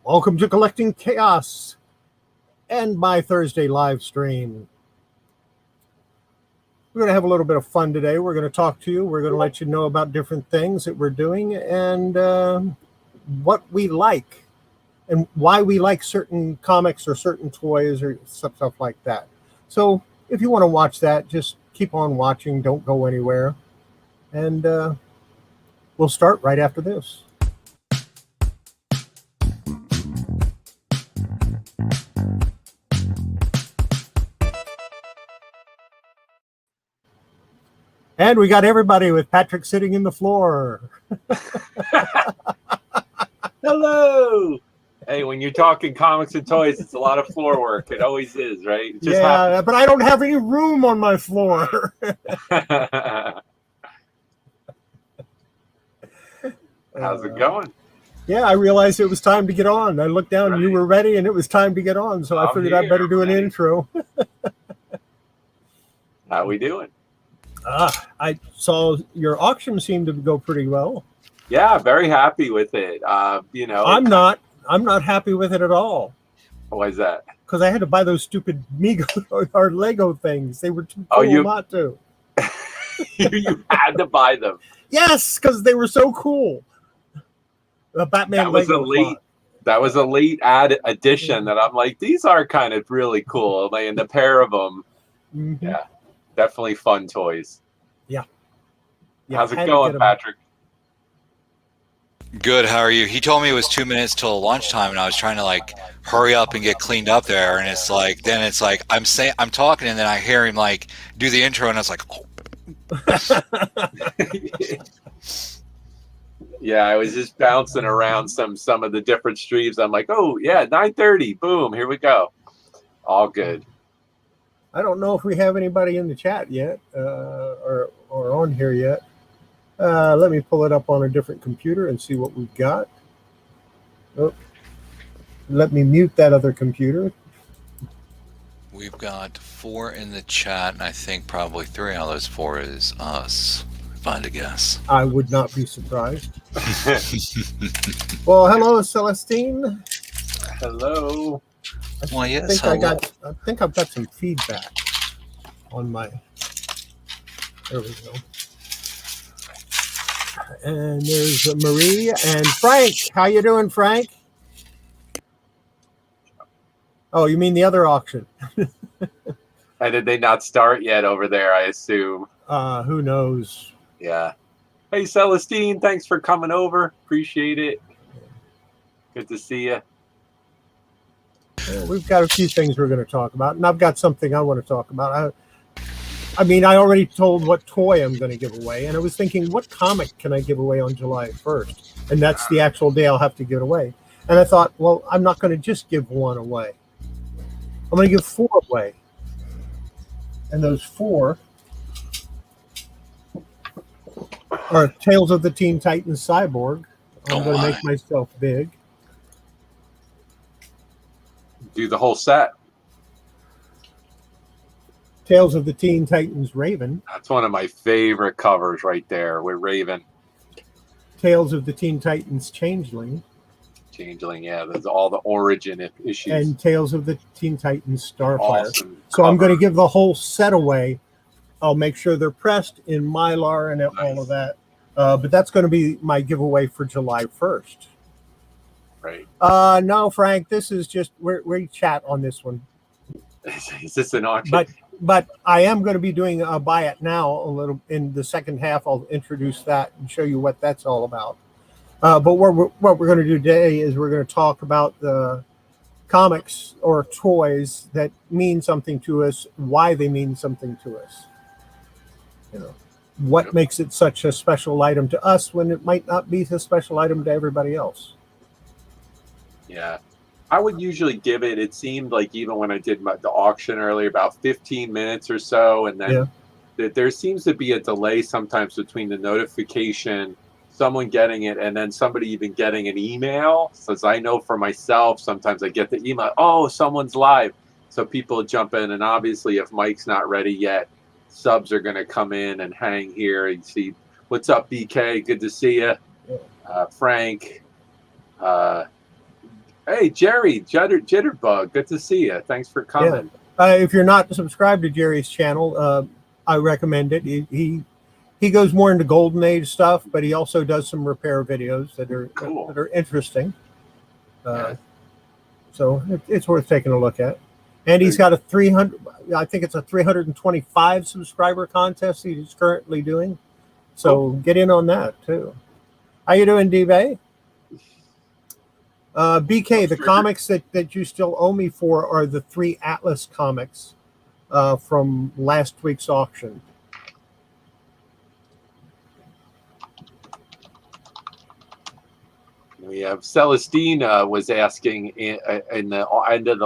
Welcome to Kollecting Kaos and my Thursday live stream. We're going to have a little bit of fun today. We're going to talk to you. We're going to let you know about different things that we're doing and what we like and why we like certain comics or certain toys or stuff like that. So if you want to watch that, just keep on watching. Don't go anywhere. And we'll start right after this. And we got everybody with Patrick sitting in the floor. Hello. Hey, when you're talking comics and toys, it's a lot of floor work. It always is, right? It just happens. But I don't have any room on my floor. How's it going? Yeah, I realized it was time to get on. I looked down and you were ready and it was time to get on. So I figured I'd better do an intro. How we doing? I saw your auction seemed to go pretty well. Yeah, very happy with it. I'm not happy with it at all. Why is that? Because I had to buy those stupid Mego or Lego things. They were too cool not to. You had to buy them. Yes, because they were so cool. The Batman that was Lego a late. That was a late addition that I'm like, these are kind of really cool. And the pair of them, yeah. Definitely fun toys. Yeah. How's it going, Patrick? Good. How are you? He told me it was 2 minutes till lunchtime, and I was trying to hurry up and get cleaned up there. And it's like, I'm talking, and then I hear him do the intro, and I was like, oh. Yeah, I was just bouncing around some of the different streams. I'm like, oh yeah, 9:30, boom, here we go. All good. I don't know if we have anybody in the chat yet or on here yet. Let me pull it up on a different computer and see what we've got. Oh, let me mute that other computer. We've got 4 in the chat, and I think probably 3 out of those 4 is us, if I had to guess. I would not be surprised. Well, hello, Celestine. Hello. I think I've got some feedback on my. There we go. And there's Marie and Frank. How you doing, Frank? Oh, you mean the other auction? And did they not start yet over there, I assume? Who knows? Yeah. Hey, Celestine, thanks for coming over. Appreciate it. Good to see you. Well, we've got a few things we're going to talk about, and I've got something I want to talk about. I already told what toy I'm going to give away, and I was thinking, what comic can I give away on July 1st? And that's the actual day I'll have to give it away. And I thought, well, I'm not going to just give one away. I'm going to give 4 away. And those 4 are Tales of the Teen Titans Cyborg. I'm going to make myself big. Do the whole set. Tales of the Teen Titans Raven. That's one of my favorite covers right there with Raven. Tales of the Teen Titans Changeling. Changeling, yeah. There's all the origin issues. And Tales of the Teen Titans Starfire. Awesome so I'm going to give the whole set away. I'll make sure they're pressed in Mylar and all of that. But that's going to be my giveaway for July 1st. Right. No, Frank, this is just we chat on this one. Is this an auction? But I am going to be doing a buy it now a little in the second half. I'll introduce that and show you what that's all about. But what we're going to do today is we're going to talk about the comics or toys that mean something to us, why they mean something to us. What makes it such a special item to us when it might not be a special item to everybody else. Yeah, I would usually give it. It seemed like even when I did the auction earlier, about 15 minutes or so, and then there seems to be a delay sometimes between the notification, someone getting it, and then somebody even getting an email. So as I know for myself, sometimes I get the email, oh, someone's live. So people jump in, and obviously if Mike's not ready yet, subs are going to come in and hang here and see, what's up, BK? Good to see you. Frank. Hey, Jerry, Jitterbug, good to see you. Thanks for coming. If you're not subscribed to Jerry's channel, I recommend it. He goes more into Golden Age stuff, but he also does some repair videos that are interesting. So it's worth taking a look at. And he's got a 325 subscriber contest he's currently doing. So get in on that too. How you doing, D-Bay? BK, the comics that you still owe me for are the 3 Atlas comics from last week's auction. We have Celestina was asking in the end of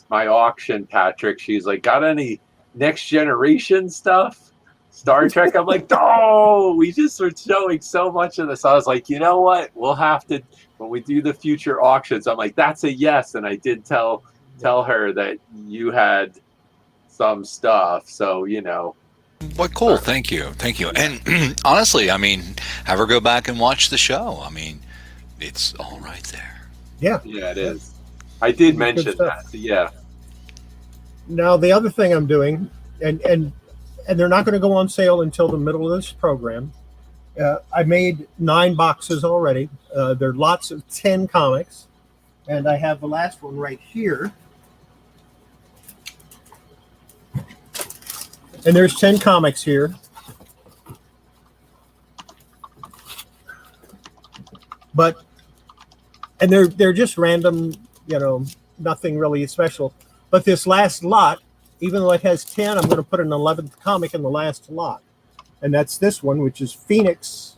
my auction, Patrick. She's like, got any next generation stuff? Star Trek? I'm like, oh, we just were showing so much of this. I was like, you know what? We'll have to, when we do the future auctions, I'm like, that's a yes. And I did tell her that you had some stuff. So, you know. Well, cool. Thank you. And honestly, I mean, have her go back and watch the show. I mean, it's all right there. Yeah. Yeah, it is. I did mention that. Yeah. Now, the other thing I'm doing, and they're not going to go on sale until the middle of this program. I made 9 boxes already. There are lots of 10 comics. And I have the last one right here. And there's 10 comics here. And they're just random, nothing really special. But this last lot, even though it has 10, I'm going to put an 11th comic in the last lot. And that's this one, which is Phoenix.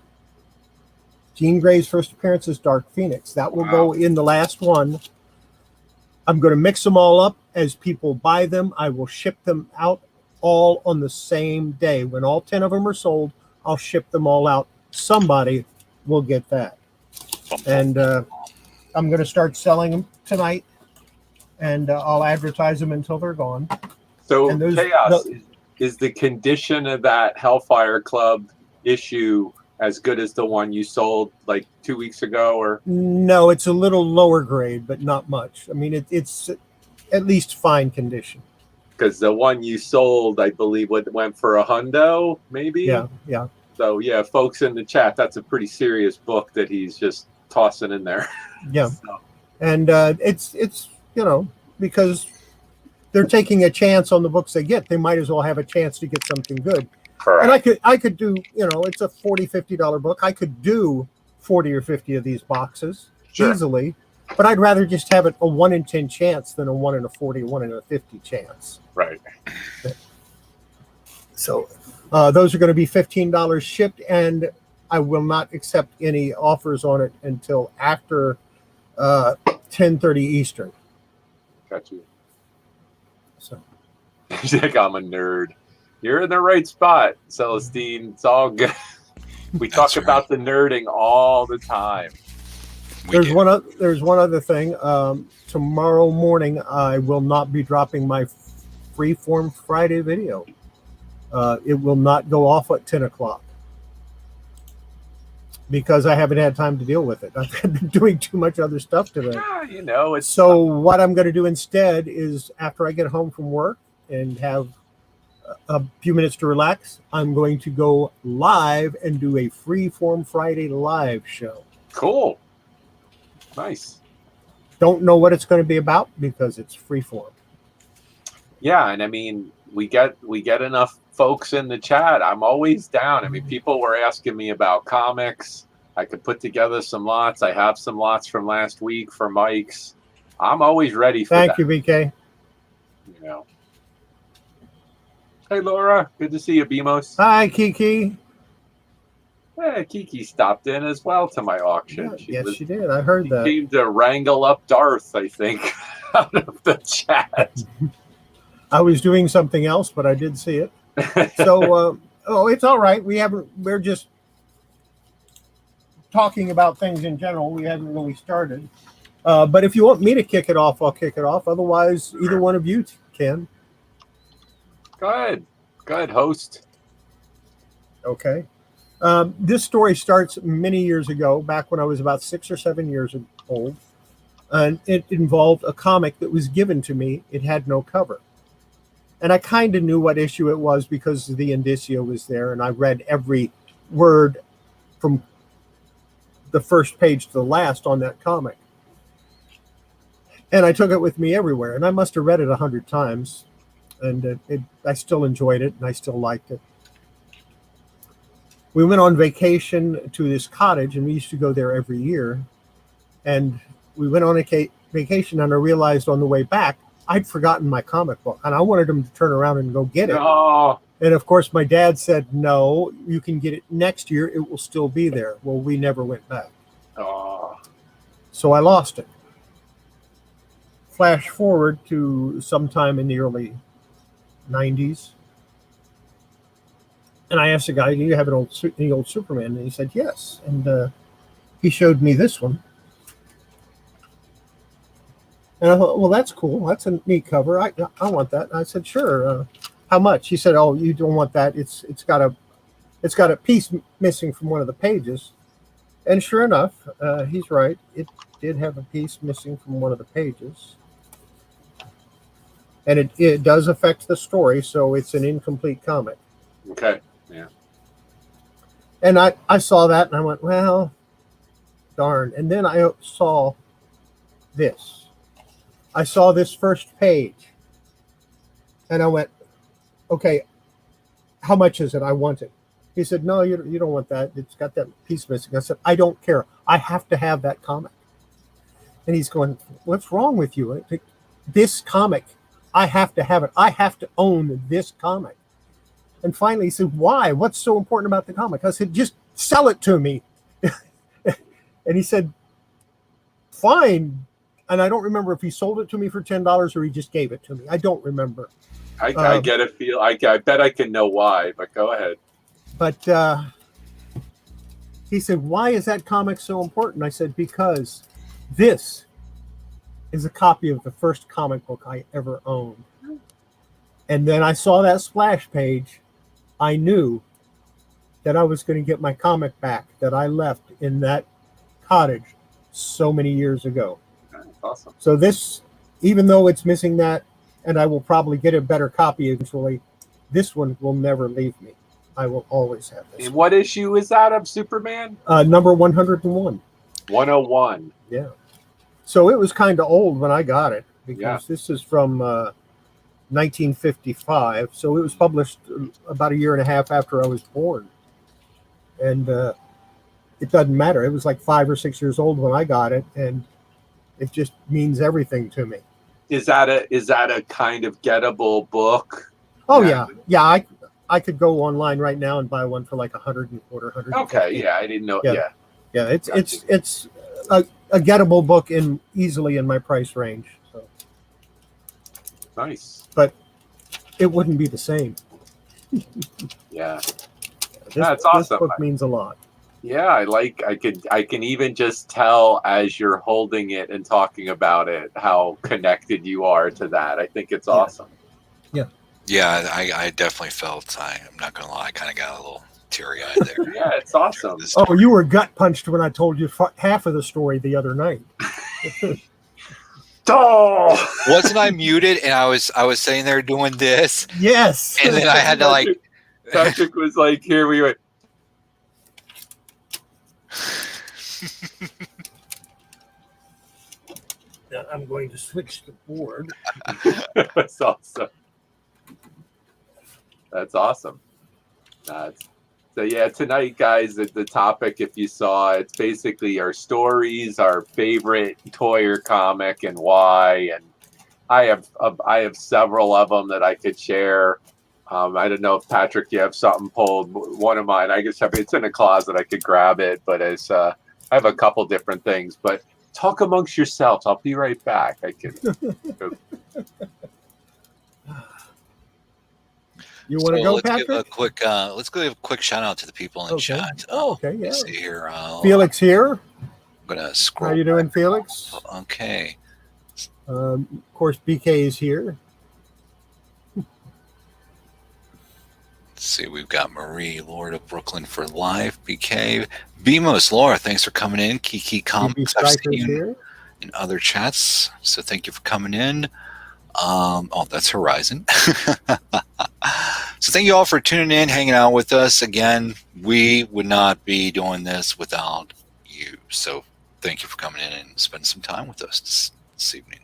Jean Grey's first appearance as Dark Phoenix. That will go in the last one. I'm going to mix them all up as people buy them. I will ship them out all on the same day. When all 10 of them are sold, I'll ship them all out. Somebody will get that. And I'm going to start selling them tonight. And I'll advertise them until they're gone. So, Chaos, is the condition of that Hellfire Club issue as good as the one you sold like 2 weeks ago? Or no, it's a little lower grade, but not much. I mean, it's at least fine condition. Because the one you sold, I believe, went for $100, maybe? Yeah. So, yeah, folks in the chat, that's a pretty serious book that he's just tossing in there. Yeah. And it's because they're taking a chance on the books they get. They might as well have a chance to get something good. Correct. And I could do, it's a $40-50 book. I could do 40 or 50 of these boxes easily, but I'd rather just have it a 1 in 10 chance than a 1 in a 40, 1 in a 50 chance. Right. So those are going to be $15 shipped, and I will not accept any offers on it until after 10:30 Eastern. Got you. So He's like, I'm a nerd. You're in the right spot, Celestine. It's all good. We talk about the nerding all the time. There's one other thing. Tomorrow morning, I will not be dropping my Freeform Friday video. It will not go off at 10 o'clock because I haven't had time to deal with it. I've been doing too much other stuff today. Yeah, it's so what I'm going to do instead is after I get home from work and have a few minutes to relax, I'm going to go live and do a Freeform Friday live show. Cool. Nice. Don't know what it's going to be about because it's freeform. Yeah, and I mean, we get enough folks in the chat. I'm always down. I mean, people were asking me about comics. I could put together some lots. I have some lots from last week for Mike's. I'm always ready for that. Thank you, BK. Hey, Laura. Good to see you, Bimos. Hi, Kiki. Yeah, Kiki stopped in as well to my auction. Yeah, she did. I heard that. She came to wrangle up Darth, I think, out of the chat. I was doing something else, but I did see it. So, it's all right. We're just talking about things in general. We haven't really started. But if you want me to kick it off, I'll kick it off. Otherwise, either one of you can. Go ahead, host. Okay. This story starts many years ago, back when I was about 6 or 7 years old. and it involved a comic that was given to me. It had no cover. And I kind of knew what issue it was because the indicia was there, and I read every word from the first page to the last on that comic. And I took it with me everywhere, and I must have read it 100 times, and I still enjoyed it, and I still liked it. We went on vacation to this cottage, and we used to go there every year. And we went on a vacation, and I realized on the way back, I'd forgotten my comic book, and I wanted him to turn around and go get it. Oh. And of course, my dad said, no, you can get it next year. It will still be there. Well, we never went back. Oh. So I lost it. Flash forward to sometime in the early 90s. And I asked the guy, do you have any old Superman? And he said, yes. And he showed me this one. And I thought, well, that's cool. That's a neat cover. I want that. And I said, sure. How much? He said, oh, you don't want that. It's got a piece missing from one of the pages. And sure enough, he's right. It did have a piece missing from one of the pages. And it does affect the story, so it's an incomplete comic. Okay. Yeah. And I saw that, and I went, well, darn. And then I saw this. I saw this first page, and I went, okay, how much is it? I want it. He said, no, you don't want that. It's got that piece missing. I said, I don't care. I have to have that comic. And he's going, what's wrong with you? This comic, I have to have it. I have to own this comic. And finally he said, why? What's so important about the comic? I said, just sell it to me. And he said, fine. And I don't remember if he sold it to me for $10 or he just gave it to me. I don't remember. I get a feel. I bet I can know why, but go ahead. But he said, why is that comic so important? I said, because this is a copy of the first comic book I ever owned. And then I saw that splash page. I knew that I was going to get my comic back that I left in that cottage so many years ago. That's awesome. So this, even though it's missing that, and I will probably get a better copy eventually, this one will never leave me. I will always have this. And what issue is that of Superman? Number 101. 101. Yeah. So it was kind of old when I got it, because this is from 1955. So it was published about a year and a half after I was born. And it doesn't matter. It was like 5 or 6 years old when I got it, and it just means everything to me. Is that a kind of gettable book? Oh yeah. I could go online right now and buy one for like $100 or $150. Okay, yeah, I didn't know. Yeah. It's a gettable book easily in my price range. So Nice. but it wouldn't be the same. Yeah. This awesome. book means a lot. Yeah, I can even just tell as you're holding it and talking about it how connected you are to that. I think it's awesome. Yeah, I definitely felt, I'm not going to lie, I kind of got a little teary-eyed there. Yeah, it's awesome. Oh, you were gut punched when I told you half of the story the other night. Oh! Wasn't I muted and I was sitting there doing this? Yes. And then I had to like... Patrick was like, here we went. Now I'm going to switch the board. That's awesome. That's awesome. So yeah, tonight, guys, the topic, if you saw, it's basically our stories, our favorite toy or comic, and why. And I have several of them that I could share. I don't know if Patrick, you have something pulled. One of mine, I guess it's in a closet. I could grab it, but I have a couple different things. But talk amongst yourselves. I'll be right back. I can. You want to go, Patrick? Let's give a quick shout out to the people in chat. Oh, okay, yeah. Let's see here. Felix here. I'm gonna scroll. How you doing, Felix? Okay. Of course, BK is here. Let's see, we've got Marie, Lord of Brooklyn for life. BK, Bemos, Laura, thanks for coming in. Kiki Comics, I've seen you. in other chats. So thank you for coming in. Oh, that's Horizon. So thank you all for tuning in, hanging out with us. Again, we would not be doing this without you. So thank you for coming in and spending some time with us this evening.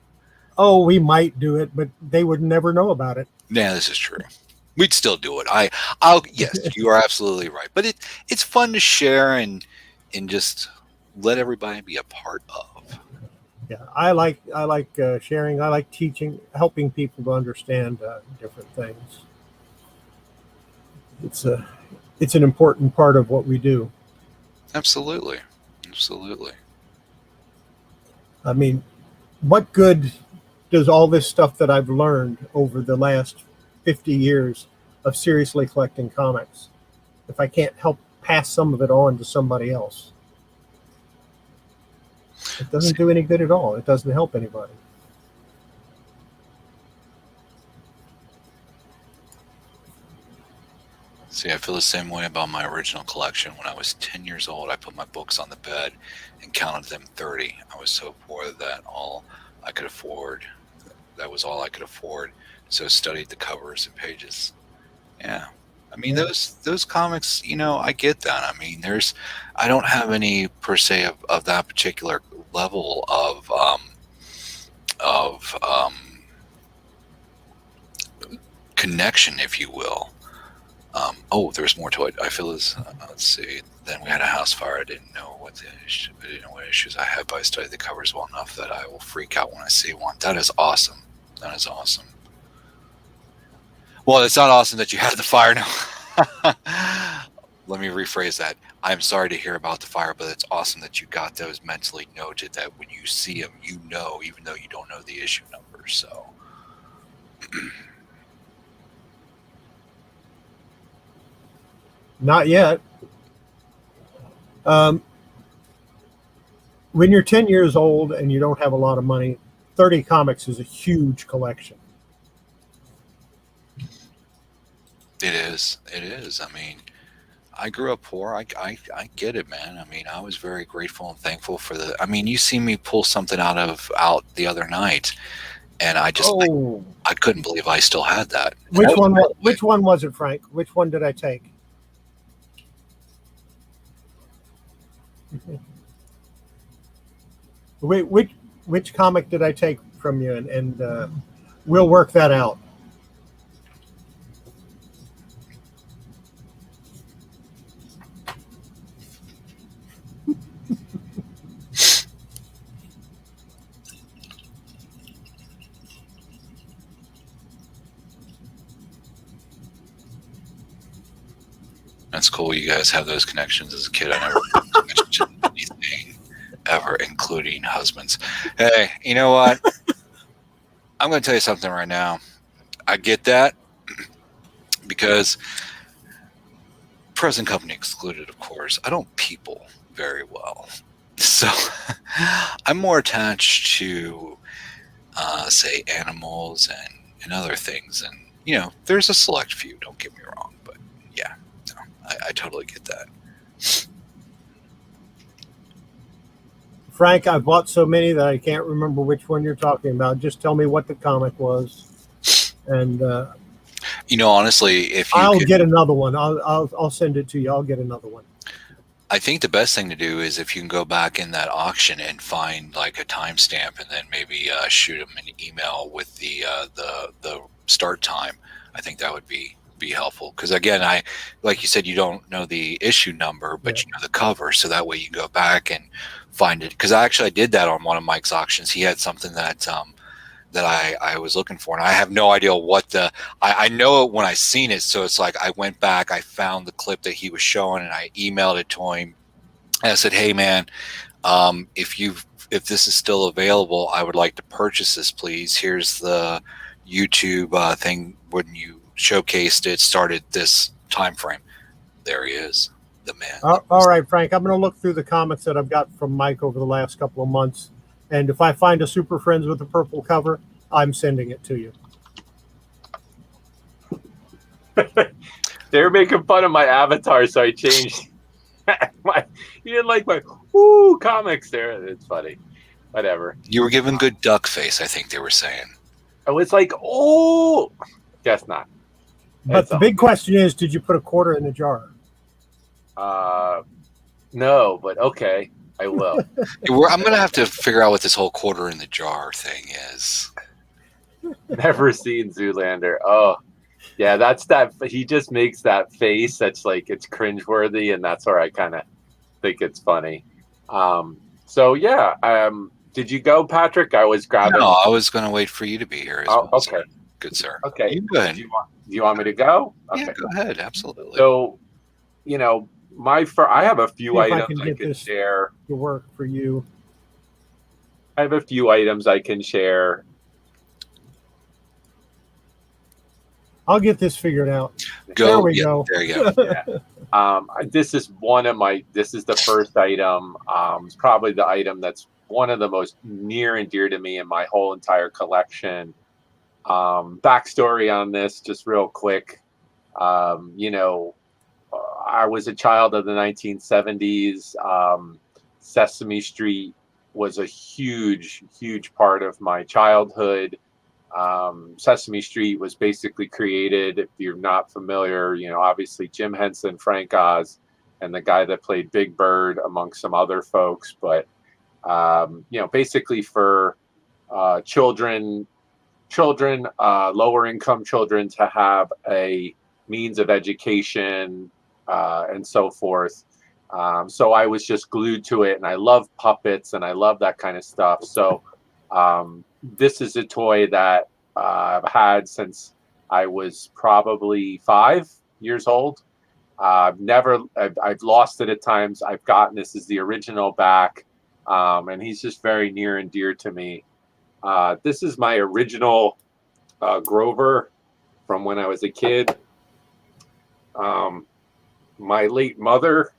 Oh, we might do it, but they would never know about it. Yeah, this is true. We'd still do it. Yes, you are absolutely right. But it's fun to share and just let everybody be a part of. Yeah, I like sharing. I like teaching, helping people to understand different things. It's an important part of what we do. Absolutely. I mean, what good does all this stuff that I've learned over the last 50 years of seriously collecting comics if I can't help pass some of it on to somebody else? It doesn't do any good at all. It doesn't help anybody. See, I feel the same way about my original collection. When I was 10 years old, I put my books on the bed and counted them 30. I was so poor that all I could afford, that was all I could afford. So studied the covers and pages. Yeah. I mean, those comics, I get that. I mean, I don't have any per se of that particular level of connection, if you will. There's more to it. I feel let's see. Then we had a house fire. I didn't know what issues I had, but I studied the covers well enough that I will freak out when I see one. That is awesome. Well, it's not awesome that you had the fire now. Let me rephrase that. I'm sorry to hear about the fire, but it's awesome that you got those mentally noted, that when you see them, even though you don't know the issue number. So. Not yet. When you're 10 years old and you don't have a lot of money, 30 comics is a huge collection. It is. I mean, I grew up poor. I get it, man. I mean, I was very grateful and thankful for you see me pull something out the other night, and I just I couldn't believe I still had that. Which one was it, Frank? Which one did I take? Which comic did I take from you? And we'll work that out. That's cool. You guys have those connections. As a kid, I never mentioned anything ever, including husbands. Hey, you know what? I'm going to tell you something right now. I get that because present company excluded, of course. I don't people very well. So I'm more attached to, say, animals and other things. And, there's a select few, don't get me wrong. But, yeah, no, I totally get that. Frank, I bought so many that I can't remember which one you're talking about. Just tell me what the comic was, and honestly, if you I'll get another one. I'll send it to you. I'll get another one. I think the best thing to do is if you can go back in that auction and find like a timestamp, and then maybe shoot them an email with the start time. I think that would be helpful, because again, like you said, you don't know the issue number, but you know the cover, so that way you can go back and find it. Because I did that on one of Mike's auctions. He had something that I was looking for, and I have no idea what I know it when I seen it. So it's like I went back, I found the clip that he was showing, and I emailed it to him, and I said, "Hey man, if this is still available, I would like to purchase this, please. Here's the YouTube thing when you showcased it, started this time frame." There he is, the man. All right, Frank, I'm going to look through the comics that I've got from Mike over the last couple of months, and if I find a Super Friends with a purple cover, I'm sending it to you. They were making fun of my avatar, so I changed. You didn't like my comics there. It's funny. whatever. You were given good duck face, I think they were saying. I was like, oh, guess not. But It's the all big good. question is, did you put a quarter in the jar? No, but okay, I will. I'm going to have to figure out what this whole quarter in the jar thing is. Never seen Zoolander. Oh, yeah, that's that. He just makes that face that's like it's cringeworthy, and that's where I kind of think it's funny. So yeah, did you go, Patrick? I was grabbing. No, I was going to wait for you to be here as well. Okay. Sir. Good sir. Okay. You go ahead. Do you want me to go? Okay. Yeah, go ahead. Absolutely. So, I have a few See if I items can I get can this share. to work for you. I have a few items I can share. I'll get this figured out. Go. There we yeah, go. There you go. This is this is the first item. It's probably the item that's one of the most near and dear to me in my whole entire collection. Backstory on this, just real quick. I was a child of the 1970s. Sesame Street was a huge, huge part of my childhood. Sesame Street was basically created, if you're not familiar, obviously Jim Henson, Frank Oz, and the guy that played Big Bird, among some other folks. But, basically for children, lower income children to have a means of education and so forth. So I was just glued to it, and I love puppets and I love that kind of stuff. So this is a toy that I've had since I was probably 5 years old. I've lost it at times. I've gotten this is the original back, and he's just very near and dear to me. This is my original Grover from when I was a kid. My late mother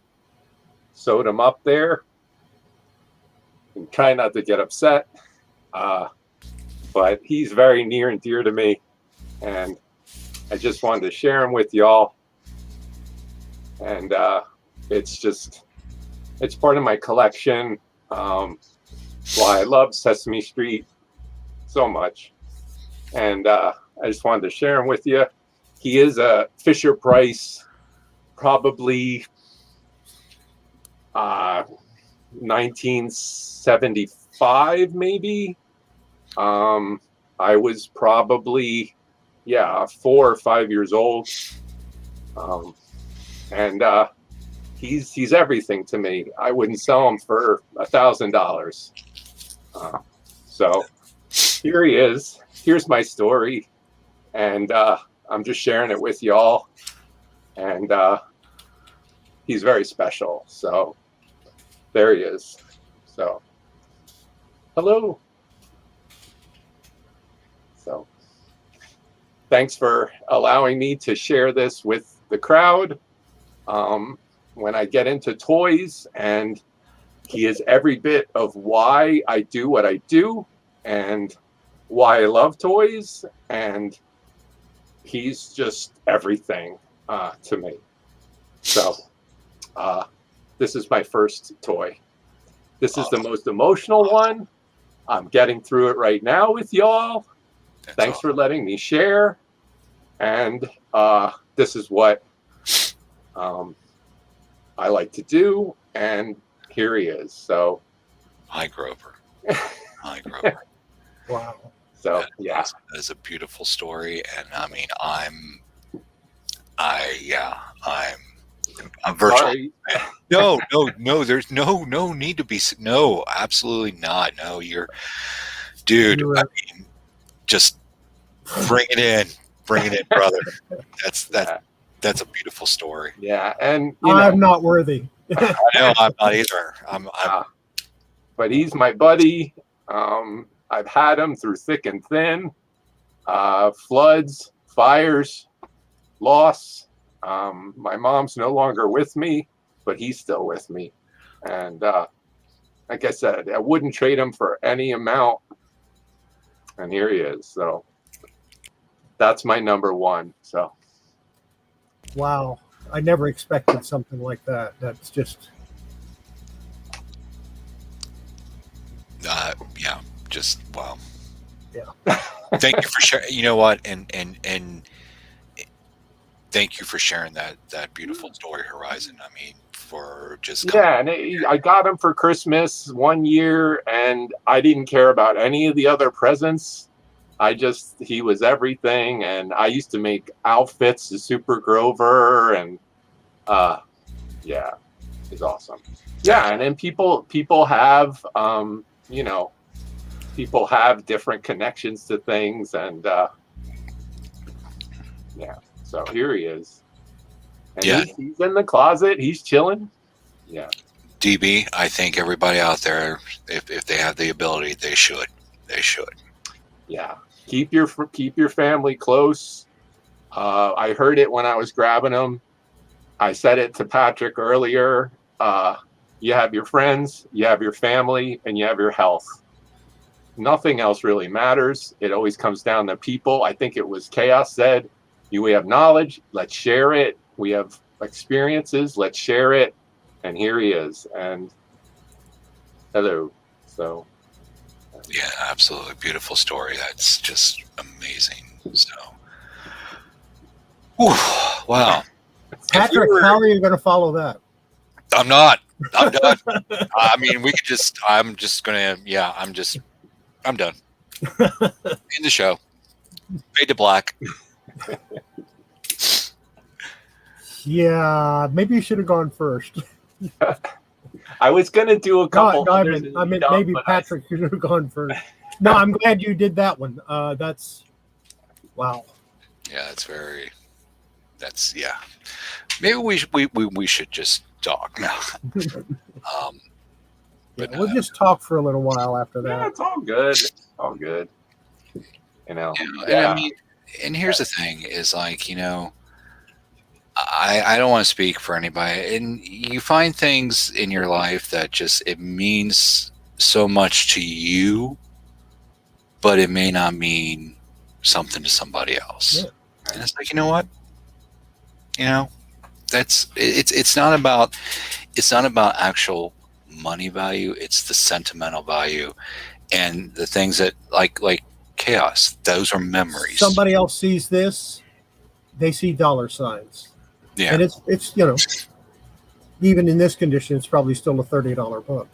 sewed him up there. And try not to get upset. But he's very near and dear to me. And I just wanted to share him with y'all. And it's part of my collection. Why I love Sesame Street so much. And I just wanted to share him with you. He is a Fisher Price, probably 1975, maybe. I was probably, 4 or 5 years old. And he's everything to me. I wouldn't sell him for $1,000. So here he is. Here's my story. And I'm just sharing it with y'all. And he's very special. So there he is. So hello. So thanks for allowing me to share this with the crowd. When I get into toys, and he is every bit of why I do what I do and why I love toys, and he's just everything to me. So this is my first toy. This is the most emotional one. I'm getting through it right now with y'all. Thanks for letting me share. And this is what I like to do. And here he is. So, Hi, Grover. Hi, Grover. Wow. So, that is a beautiful story. And I mean, I'm virtually. No, there's no need to be. No, absolutely not. No, dude. I mean, just bring it in, brother. That's a beautiful story. Yeah, and I'm not worthy. I know I'm not either. But he's my buddy. I've had him through thick and thin, floods, fires, loss. My mom's no longer with me, but he's still with me. And like I said, I wouldn't trade him for any amount. And here he is. So that's my number one. So. Wow. I never expected something like that. That's just. just wow. Yeah. Thank you for sharing. You know what? And thank you for sharing that beautiful story, Horizon. I mean, for just and I got him for Christmas one year, and I didn't care about any of the other presents. He was everything, and I used to make outfits to Super Grover, and yeah, it's awesome. Yeah, and then people have people have different connections to things, and yeah. So here he is, and he's in the closet. He's chilling. Yeah. DB, I think everybody out there, if they have the ability, they should. Yeah. Keep your family close. I heard it when I was grabbing them. I said it to Patrick earlier. You have your friends, you have your family, and you have your health. Nothing else really matters. It always comes down to people. I think it was Chaos said, we have knowledge, let's share it. We have experiences, let's share it. And here he is. And hello. So yeah, absolutely beautiful story. That's just amazing. So wow. Patrick, how are you going to follow that? I'm not. I'm done. I mean, I'm done. In the show. Fade to black. Yeah, maybe you should have gone first. I was going to do a couple others. I meant maybe Patrick should have gone first. No, I'm glad you did that one. That's wow. Yeah, yeah. Maybe we should just talk now. We'll just talk for a little while after that. Yeah, it's all good. All good. You know. Yeah. I mean, and here's the thing: is like I don't want to speak for anybody, and you find things in your life that just it means so much to you, but it may not mean something to somebody else. Yeah. And it's like, you know what? That's it's not about actual money value. It's the sentimental value and the things that like Chaos. Those are memories. Somebody else sees this, they see dollar signs. Yeah. And it's even in this condition, it's probably still a $30 book.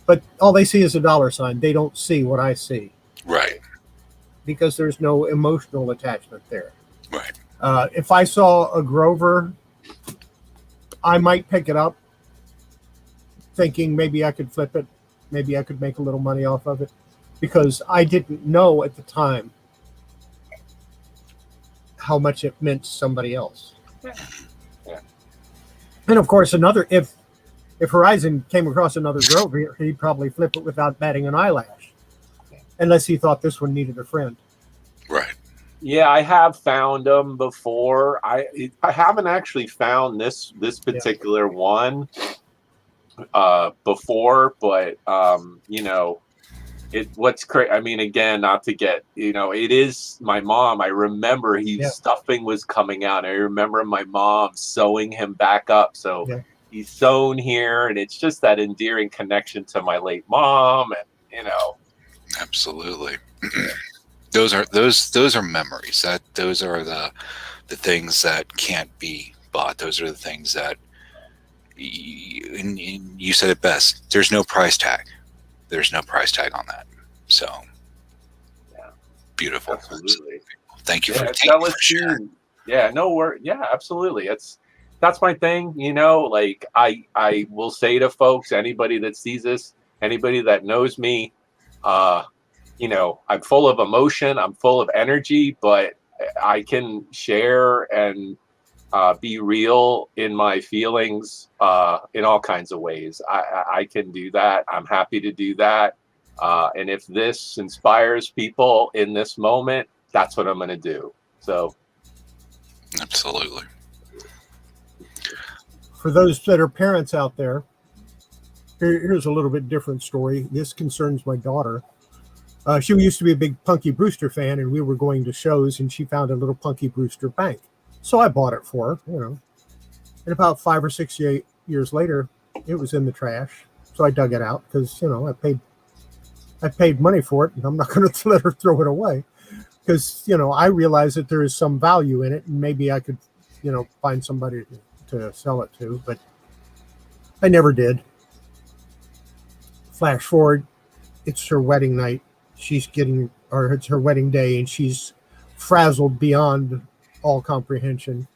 But all they see is a dollar sign. They don't see what I see. Right. Because there's no emotional attachment there. Right. If I saw a Grover, I might pick it up, thinking maybe I could flip it, maybe I could make a little money off of it, because I didn't know at the time how much it meant to somebody else. Yeah. And of course, if Horizon came across another Grover, he'd probably flip it without batting an eyelash, unless he thought this one needed a friend. Right. Yeah, I have found them before. I haven't actually found this particular one before, but what's crazy. I mean, again, not to get it is my mom. I remember stuffing was coming out. I remember my mom sewing him back up, so he's sewn here, and it's just that endearing connection to my late mom, and Absolutely. Those are memories. Those are the things that can't be bought. Those are the things that you said it best. There's no price tag. There's no price tag on that. So beautiful. Absolutely. Thank you for sharing. Yeah, no worries. Yeah, absolutely. That's my thing. Like I will say to folks, anybody that sees this, anybody that knows me, I'm full of emotion, I'm full of energy, but I can share and be real in my feelings in all kinds of ways. I can do that. I'm happy to do that. And if this inspires people in this moment, that's what I'm going to do. So. Absolutely. For those that are parents out there, here's a little bit different story. This concerns my daughter. She used to be a big Punky Brewster fan, and we were going to shows, and she found a little Punky Brewster bank. So I bought it for her, And about 5 or 6 years later, it was in the trash. So I dug it out because, I paid I paid money for it, and I'm not going to let her throw it away because, I realize that there is some value in it, and maybe I could, find somebody to sell it to, but I never did. Flash forward, it's her wedding night. It's her wedding day, and she's frazzled beyond all comprehension,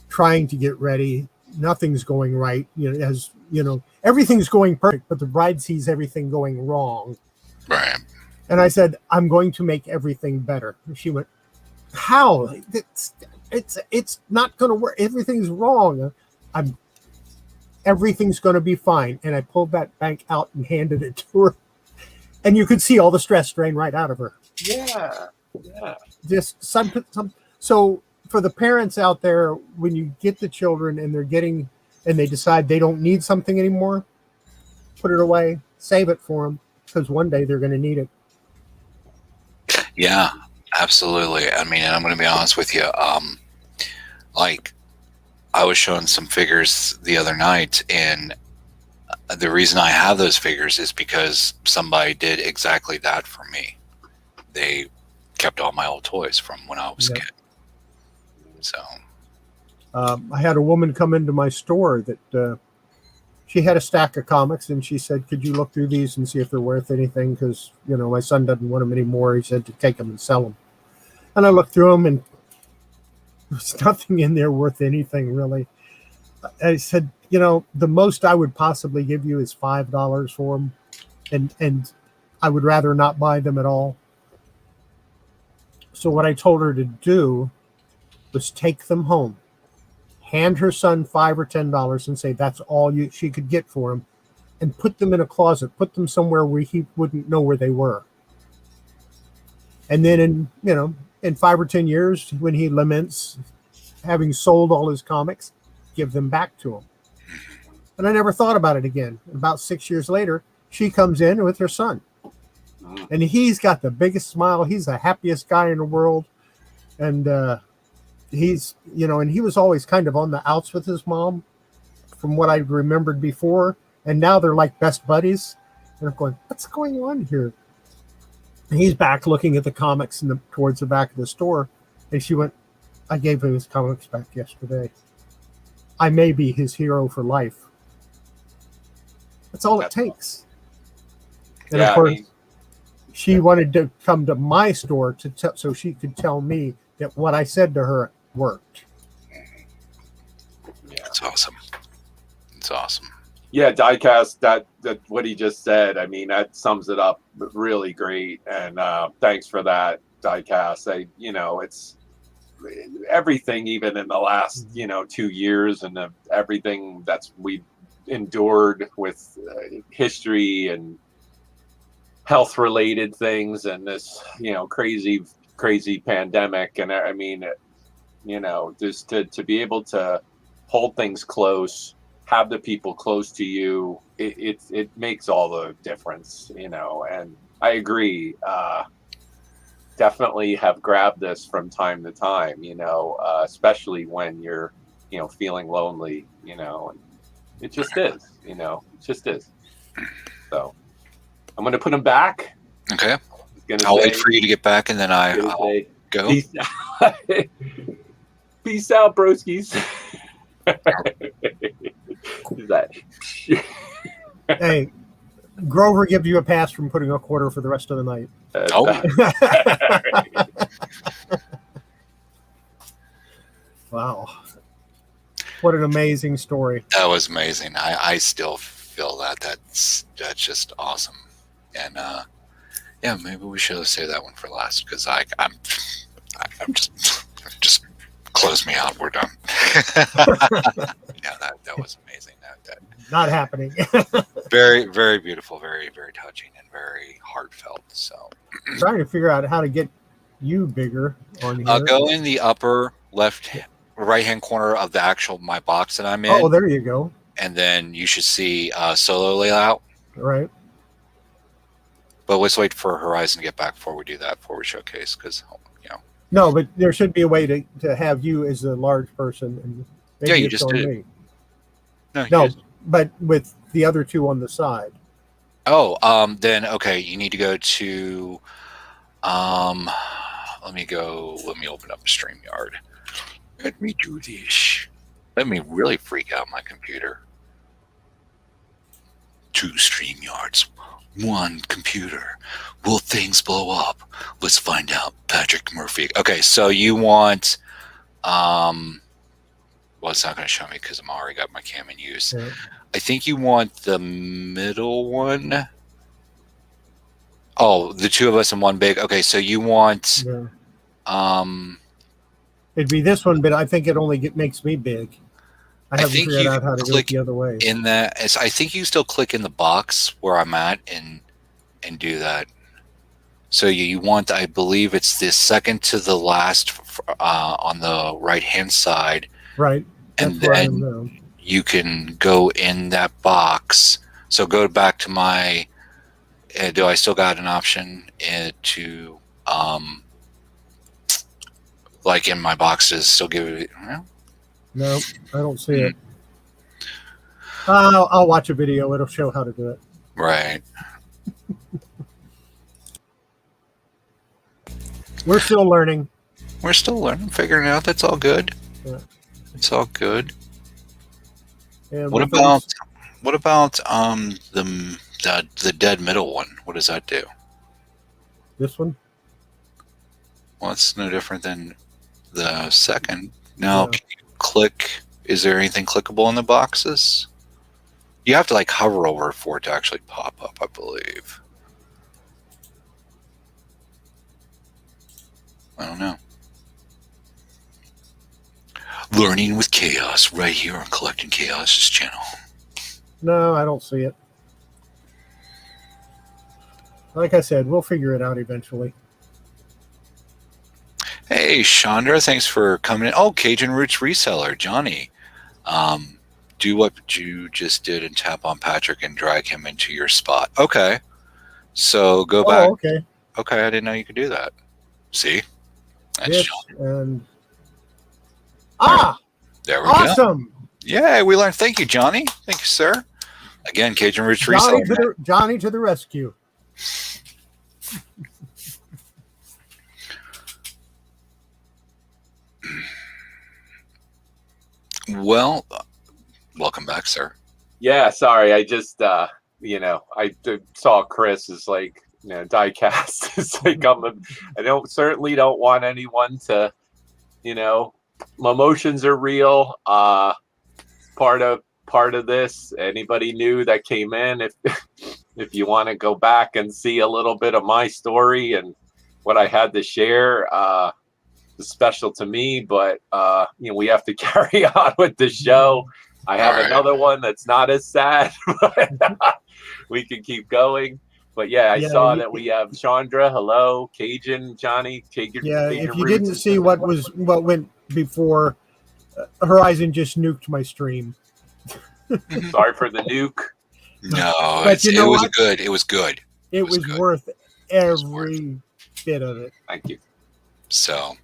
trying to get ready. Nothing's going right. Everything's going perfect, but the bride sees everything going wrong. Right. And I said, I'm going to make everything better. And she went, how? It's not going to work. Everything's wrong. Everything's going to be fine. And I pulled that bank out and handed it to her. And you could see all the stress drain right out of her. Yeah. Just some. So for the parents out there, when you get the children and they decide they don't need something anymore, put it away, save it for them, because one day they're going to need it. Yeah, absolutely. I mean, and I'm going to be honest with you. Like, I was showing some figures the other night, and the reason I have those figures is because somebody did exactly that for me. They kept all my old toys from when I was a kid. So, I had a woman come into my store that she had a stack of comics, and she said, could you look through these and see if they're worth anything? Because, my son doesn't want them anymore. He said to take them and sell them. And I looked through them, and there's nothing in there worth anything, really. I said, the most I would possibly give you is $5 for them. And I would rather not buy them at all. So what I told her to do was take them home, hand her son $5 or $10 and say that's all she could get for him, and put them in a closet, put them somewhere where he wouldn't know where they were. And then in 5 or 10 years, when he laments having sold all his comics, give them back to him. And I never thought about it again. About 6 years later, she comes in with her son. And he's got the biggest smile. He's the happiest guy in the world. And he's, and he was always kind of on the outs with his mom from what I remembered before. And now they're like best buddies. And I'm going, what's going on here? And he's back looking at the comics towards the back of the store. And she went, I gave him his comics back yesterday. I may be his hero for life. That's all it takes. And of course, she wanted to come to my store so she could tell me that what I said to her worked. Yeah. It's awesome. It's awesome. Yeah, diecast, that what he just said, I mean, that sums it up really great. And thanks for that, diecast. It's everything, even in the last 2 years, and everything we've endured with history and health related things, and this crazy pandemic. And I mean, just to be able to hold things close, have the people close to you, it makes all the difference. And I agree, definitely have grabbed this from time to time, especially when you're feeling lonely, and it just is, it just is. So I'm going to put him back. Okay. I'll wait for you to get back, and then I'll go. Peace out, broskies. Hey, Grover gives you a pass from putting a quarter for the rest of the night. Wow. What an amazing story. That was amazing. I still feel that's just awesome. And maybe we should have saved that one for last, because I'm just close me out. We're done. That was amazing. That not happening. very, very beautiful, very, very touching, and very heartfelt. So trying to figure out how to get you bigger on here. Go in the upper right hand corner of my box that I'm in. Oh, there you go. And then you should see solo layout. Right. But let's wait for Horizon to get back before we do that, before we showcase, because No, but there should be a way to have you as a large person, and maybe you just did. Me. No, but with the other two on the side. Oh, then okay, you need to go to let me open up a StreamYard. Let me do this. Let me really freak out my computer. 2 StreamYards, 1 computer. Will things blow up? Let's find out. Patrick Murphy. Okay, so you want well, it's not going to show me because I'm already got my cam in use. Yeah. I think you want the middle one. Oh, the 2 of us in one big. Okay, so you want it'd be this one, but I think it only makes me big. I haven't think figured you out how to do it the other way. in that. I think you still click in the box where I'm at and do that. So you want, I believe it's the second to the last on the right hand side. Right. And then you can go in that box. So go back to my. Do I still got an option to like in my boxes still give it? No, I don't see it. I'll watch a video. It'll show how to do it. Right. We're still learning. We're still learning, figuring it out. That's all good. Yeah. It's all good. And What about the dead middle one? What does that do? This one? Well, it's no different than the second. Now, Yeah. can you click? Is there anything clickable in the boxes? You have to like hover over for it to actually pop up, I believe. I don't know. Learning with Chaos right here on Kollecting Kaos' channel. No, I don't see it. Like I said, we'll figure it out eventually. Hey, Chandra, thanks for coming in. Oh, Cajun Roots reseller, Johnny. Do what you just did and tap on Patrick and drag him into your spot. Okay. So go back. Okay. Okay, I didn't know you could do that. See? That's Yes, Chandra. and There we go. awesome. Yeah, we learned. Thank you, Johnny. Thank you, sir. Again, Cajun Roots reseller. Johnny to the rescue. Well, welcome back, sir. Yeah, sorry. I just, I saw Chris is like, die-cast. It's like I certainly don't want anyone to, my emotions are real. Part of this. Anybody new that came in, if you want to go back and see a little bit of my story and what I had to share, is special to me. But we have to carry on with the show. I have another one that's not as sad, but we can keep going. But yeah, I saw that we have Chandra. Hello, Cajun, Johnny. Cajun, Yeah, Cajun if you Roots didn't see what went before, Horizon just nuked my stream. Sorry for the nuke. No, But it was good. It was good. It was good. worth every bit of it. Thank you. So,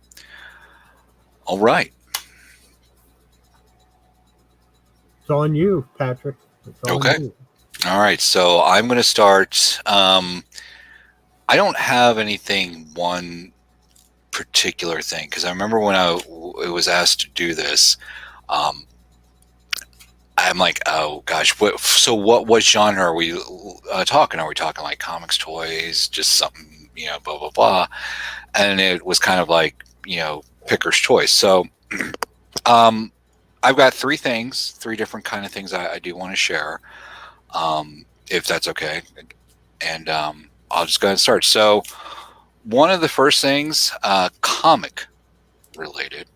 all right. It's on you, Patrick. It's on Okay. you. All right, so I'm going to start. I don't have one particular thing because I remember when I was asked to do this, I'm like, oh gosh, what genre are we talking? Are we talking like comics, toys, just something, blah blah blah? And it was kind of like, picker's choice. So, I've got 3 different kind of things I do want to share. If that's okay. And I'll just go ahead and start. So one of the first things, comic related.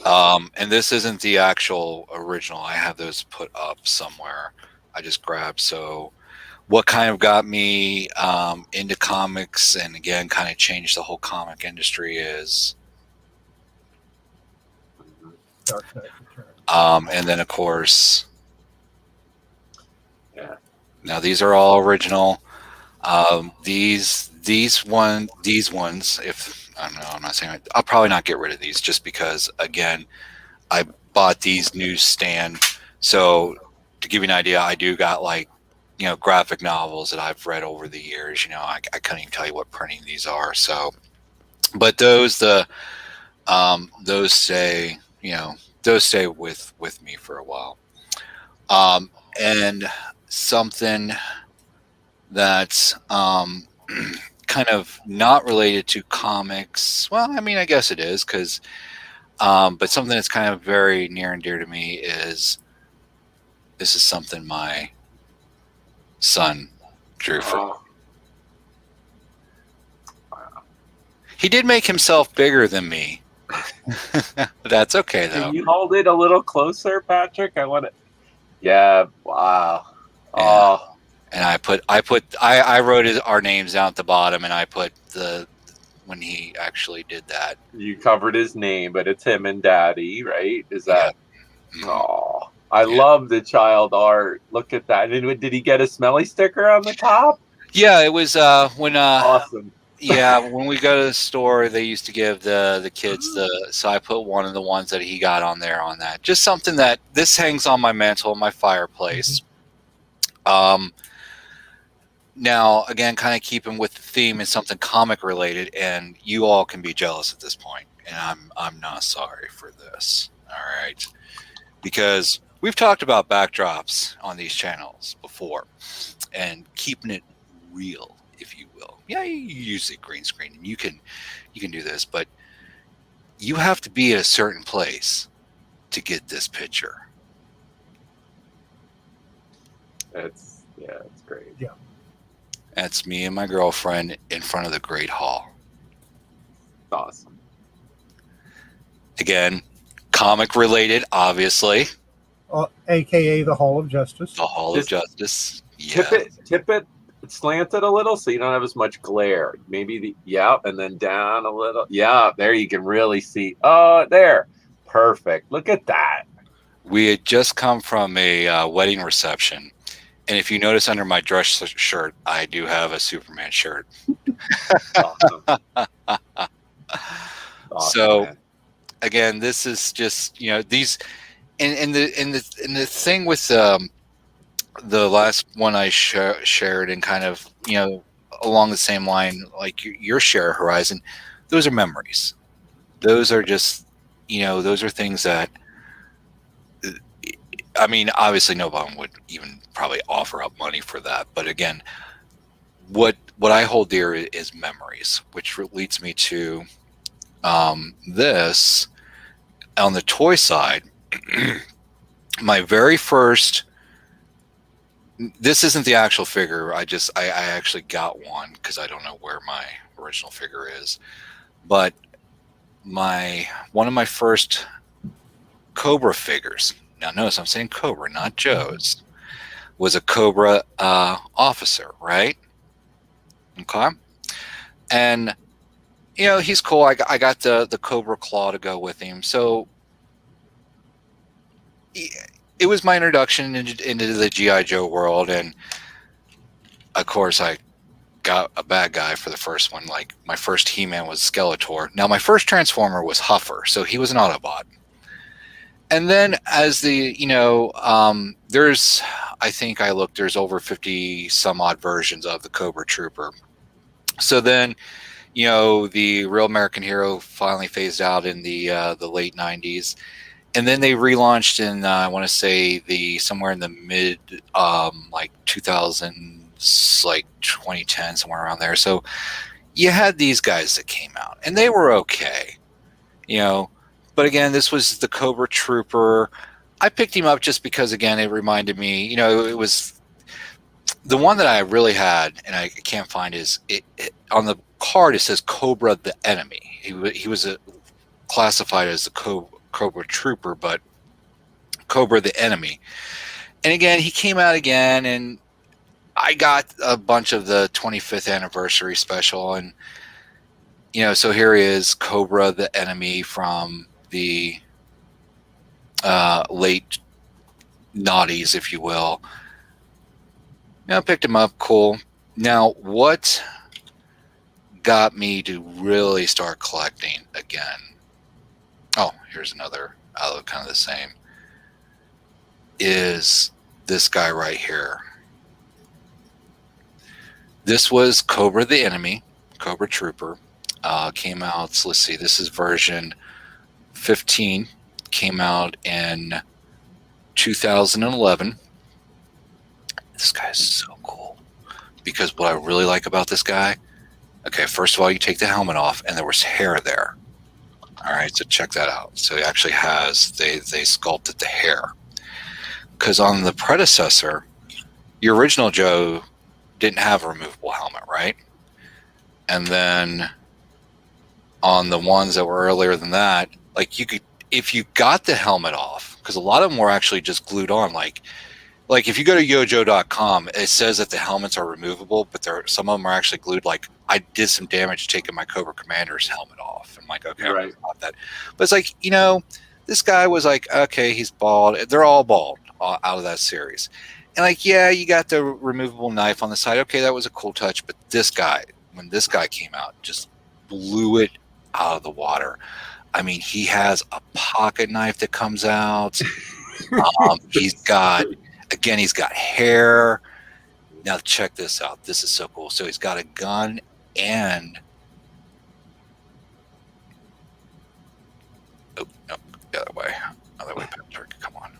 And this isn't the actual original. I have those put up somewhere. I just grabbed. So what kind of got me into comics and again kind of changed the whole comic industry is Dark Knight Returns. and then of course now these are all original. These ones, if I don't know, I'm not saying I'll probably not get rid of these just because again, I bought these newsstand. So to give you an idea, I do got like graphic novels that I've read over the years. I couldn't even tell you what printing these are. So, but those stay, those stay with me for a while. And something that's kind of not related to comics. Well, I mean, I guess it is because, but something that's kind of very near and dear to me is this is something my son drew for me. Wow. He did make himself bigger than me. That's okay though. Can you hold it a little closer, Patrick? I want to. Yeah. Wow. Yeah. Oh. And I wrote our names down at the bottom, and I put when he actually did that. You covered his name, but it's him and Daddy, right? Is that? Yeah. Oh, I love the child art. Look at that. And did he get a smelly sticker on the top? Yeah, it was when Awesome. Yeah, when we go to the store, they used to give the kids so I put one of the ones that he got on there on that. Just something that this hangs on my mantle, my fireplace. Now, again, kind of keeping with the theme and something comic related, and you all can be jealous at this point, and I'm not sorry for this. All right, because we've talked about backdrops on these channels before, and keeping it real, if you will. Yeah, you use a green screen, and you can do this, but you have to be at a certain place to get this picture. It's great. Yeah. That's me and my girlfriend in front of the Great Hall. Awesome. Again, comic related, obviously. AKA the Hall of Justice. The Hall of Justice. Yeah. Tip it, slant it a little so you don't have as much glare. Maybe and then down a little. Yeah, there you can really see. Oh, there. Perfect. Look at that. We had just come from a wedding reception. And if you notice under my dress shirt, I do have a Superman shirt. Awesome. So, man. Again, this is just these, and the thing with the last one I shared and kind of along the same line like your share Horizon, those are memories. Those are just those are things that. I mean, obviously, no one would even probably offer up money for that. But again, what I hold dear is memories, which leads me to this. On the toy side, my very first. This isn't the actual figure. I actually got one because I don't know where my original figure is. But one of my first Cobra figures. Now, notice I'm saying Cobra, not Joe's. Was a Cobra officer, right? Okay. And, he's cool. I got the Cobra claw to go with him. So it was my introduction into the G.I. Joe world. And, of course, I got a bad guy for the first one. Like, my first He-Man was Skeletor. Now, my first Transformer was Huffer. So he was an Autobot. And then as there's, I think I looked, there's over 50 some odd versions of the Cobra Trooper. So then, the Real American Hero finally phased out in the late 90s. And then they relaunched in, I want to say somewhere in the mid, like 2000s, like 2010, somewhere around there. So you had these guys that came out and they were okay, But again, this was the Cobra Trooper. I picked him up just because, again, it reminded me, it was the one that I really had, and I can't find is on the card. It says Cobra the Enemy. He was classified as the Cobra Trooper, but Cobra the Enemy. And again, he came out again, and I got a bunch of the 25th anniversary special, and so here he is, Cobra the Enemy from the late noughties, if you will. I picked him up, cool. Now, what got me to really start collecting again? Oh, here's another, kind of the same, is this guy right here. This was Cobra the Enemy, Cobra Trooper. Came out, so let's see, this is version 15. Came out in 2011. This guy is so cool. Because what I really like about this guy, okay, first of all, you take the helmet off, and there was hair there. All right, so check that out. So he actually has, they sculpted the hair. Because on the predecessor, your original Joe didn't have a removable helmet, right? And then on the ones that were earlier than that, like you could, if you got the helmet off, because a lot of them were actually just glued on, like if you go to yojo.com, it says that the helmets are removable, but some of them are actually glued. Like I did some damage taking my Cobra Commander's helmet off. I'm like, okay, right. I'm not that. But it's like, you know, this guy was like, okay, he's bald. They're all bald out of that series. And like, yeah, you got the removable knife on the side. Okay, that was a cool touch. But this guy, when this guy came out, just blew it out of the water. I mean, he has a pocket knife that comes out. He's got hair. Now check this out. This is so cool. So he's got a gun and oh no, the other way, Patrick. Come on.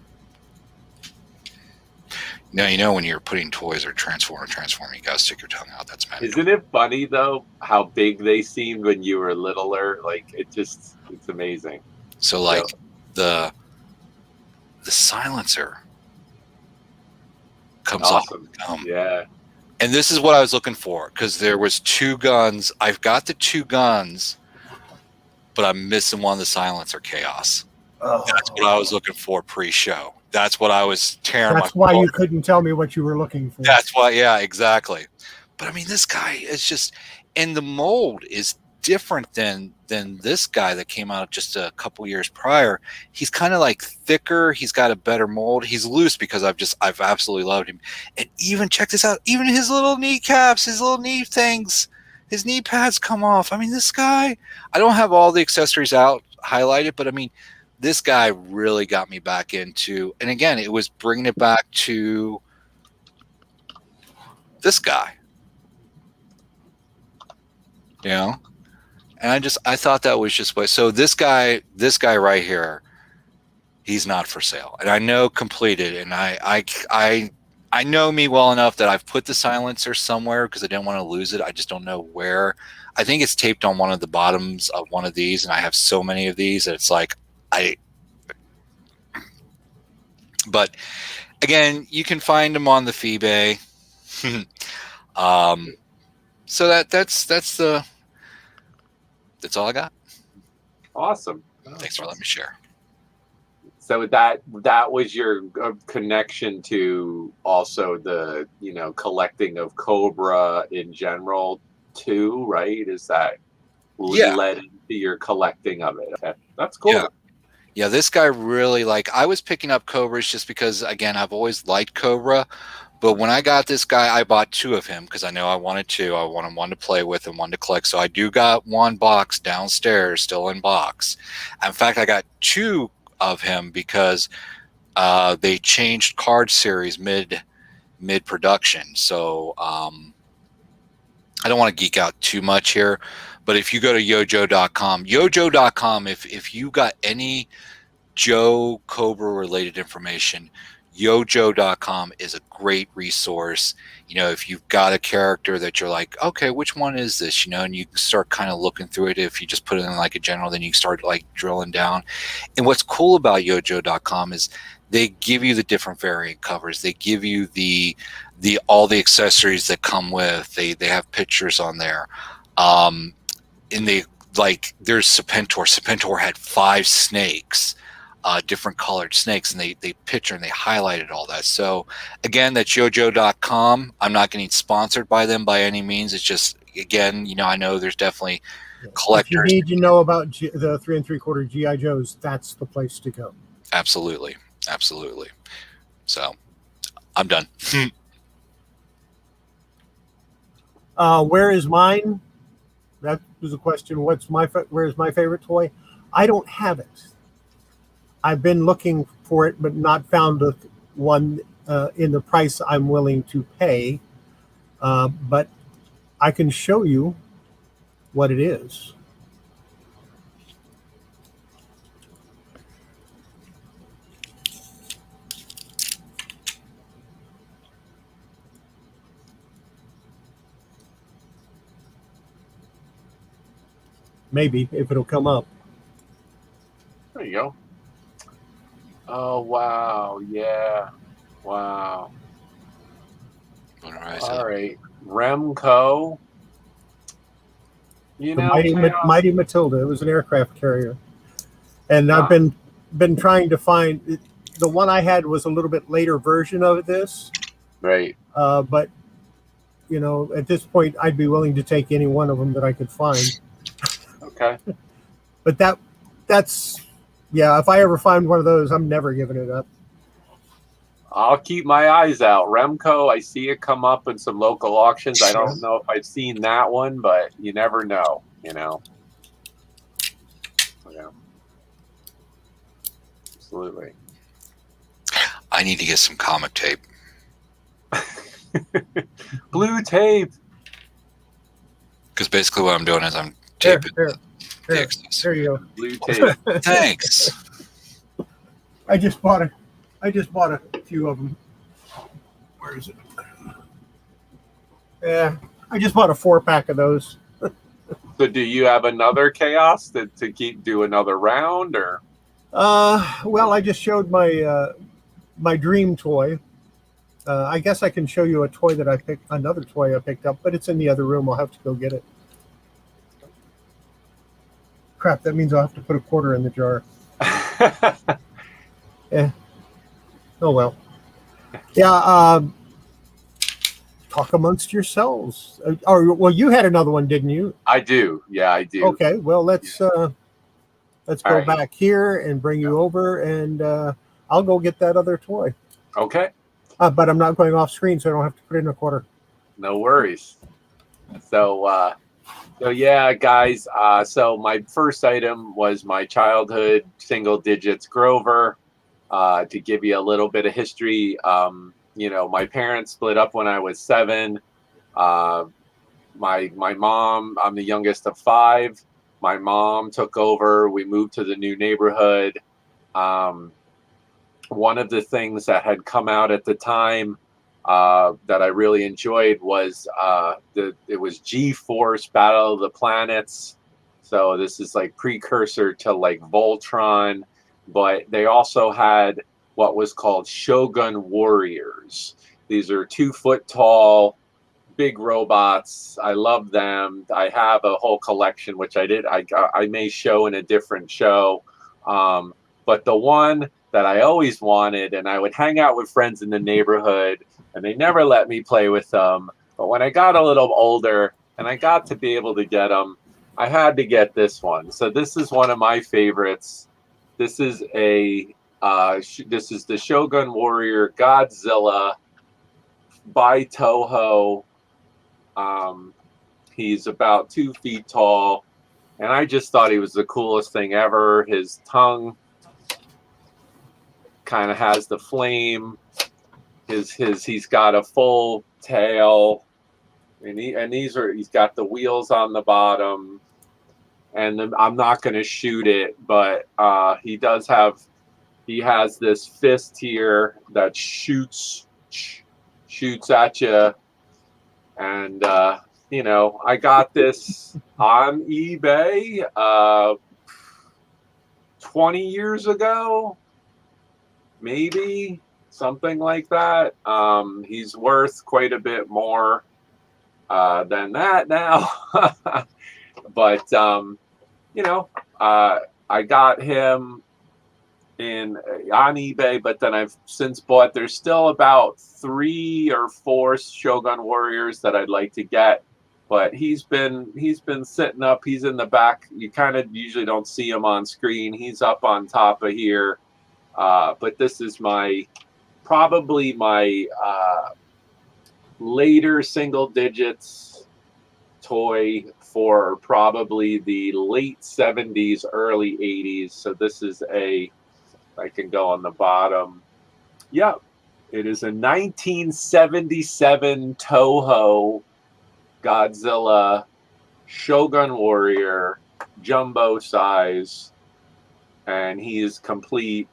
Now you know when you're putting toys or transforming, you gotta stick your tongue out. That's magic. Isn't it funny though how big they seemed when you were littler? Like it's amazing. So like the silencer comes awesome. off. Yeah. And this is what I was looking for, because there was 2 guns. I've got the 2 guns, but I'm missing one of the silencer chaos. Oh. That's what I was looking for pre-show. That's what I was tearing. That's why you couldn't tell me what you were looking for. That's why, yeah, exactly. But I mean, this guy is just, and the mold is different than this guy that came out just a couple years prior. He's kind of like thicker. He's got a better mold. He's loose because I've absolutely loved him. And even check this out, even his little kneecaps, his little knee things, his knee pads come off. I mean, this guy, I don't have all the accessories out highlighted, but I mean, this guy really got me back into, and again, it was bringing it back to this guy, you know. And I thought that was just so this guy right here, he's not for sale. And I know completed, and I know me well enough that I've put the silencer somewhere because I didn't want to lose it. I just don't know where. I think it's taped on one of the bottoms of one of these, and I have so many of these that it's like but again, you can find them on the Feebay. So that's all I got. Awesome. Thanks for letting me share. So that was your connection to also the collecting of Cobra in general too, right? Is that led into your collecting of it? Okay. That's cool. Yeah, this guy really, like, I was picking up Cobras just because, again, I've always liked Cobra. But when I got this guy, I bought 2 of him because I know I wanted 2. I wanted one to play with and one to collect. So I do got 1 box downstairs, still in box. In fact, I got 2 of him because they changed card series mid production. So I don't want to geek out too much here. But if you go to yojo.com, if you got any Joe Cobra related information, yojo.com is a great resource. You know, if you've got a character that you're like, okay, which one is this? You know, and you start kind of looking through it. If you just put it in like a general, then you start like drilling down. And what's cool about yojo.com is they give you the different variant covers. They give you the all the accessories that come with. They have pictures on there. And they, like, there's Serpentor. Serpentor had 5 snakes, different colored snakes, and they picture and they highlighted all that. So again, that's yojo.com. I'm not getting sponsored by them by any means. It's just, again, you know, I know there's definitely collectors. If you need to know about the 3 3/4 GI Joes, that's the place to go. Absolutely. So I'm done. Where is mine? That was a question. Where's my favorite toy? I don't have it. I've been looking for it, but not found one in the price I'm willing to pay. But I can show you what it is. Maybe, if it'll come up. There you go. Oh, wow. Yeah. Wow. All right. Remco. You The know, Mighty Matilda. It was an aircraft carrier. And I've been trying to find... The one I had was a little bit later version of this. Right. But, you know, at this point, I'd be willing to take any one of them that I could find. Okay. But that's... Yeah, if I ever find one of those, I'm never giving it up. I'll keep my eyes out. Remco, I see it come up in some local auctions. I don't know if I've seen that one, but you never know, you know. Yeah. Absolutely. I need to get some comic tape. Blue tape. Because basically what I'm doing is I'm taping the excess. There you go. Blue tape. Thanks. I just bought a few of them. Where is it? Yeah, I just bought a 4-pack of those. So do you have another chaos to do another round, or? Well, I just showed my my dream toy. I guess I can show you a toy that another toy I picked up, but it's in the other room. I'll have to go get it. Crap, that means I'll have to put a quarter in the jar. Yeah. Oh, well. Yeah, talk amongst yourselves. Well, you had another one, didn't you? I do. Yeah, I do. Okay, well, let's go right. back here and bring you over, and I'll go get that other toy. Okay. But I'm not going off screen, so I don't have to put in a quarter. No worries. So yeah, guys. So my first item was my childhood single digits Grover. To give you a little bit of history, you know, my parents split up when I was 7. My mom, I'm the youngest of 5. My mom took over. We moved to the new neighborhood. One of the things that had come out at the time that I really enjoyed was it was G-Force Battle of the Planets. So this is like precursor to like Voltron, but they also had what was called Shogun Warriors. These are 2 foot tall, big robots. I love them. I have a whole collection, which I may show in a different show. But the one that I always wanted, and I would hang out with friends in the neighborhood, and they never let me play with them. But when I got a little older and I got to be able to get them, I had to get this one. So this is one of my favorites. This is the Shogun Warrior Godzilla by Touhou. He's about 2 feet tall, and I just thought he was the coolest thing ever. His tongue kind of has the flame. He's got a full tail, and he's got the wheels on the bottom. And I'm not going to shoot it, but he has this fist here that shoots at you. And you know, I got this on eBay 20 years ago, maybe something like that. He's worth quite a bit more than that now. But you know, I got him on eBay, but then I've since bought. There's still about 3 or 4 Shogun Warriors that I'd like to get, but he's been sitting up. He's in the back. You kind of usually don't see him on screen. He's up on top of here. But this is probably my later single digits toy for probably the late 70s, early 80s. So this is I can go on the bottom. Yep. It is a 1977 Touhou Godzilla, Shogun Warrior, jumbo size, and he is complete.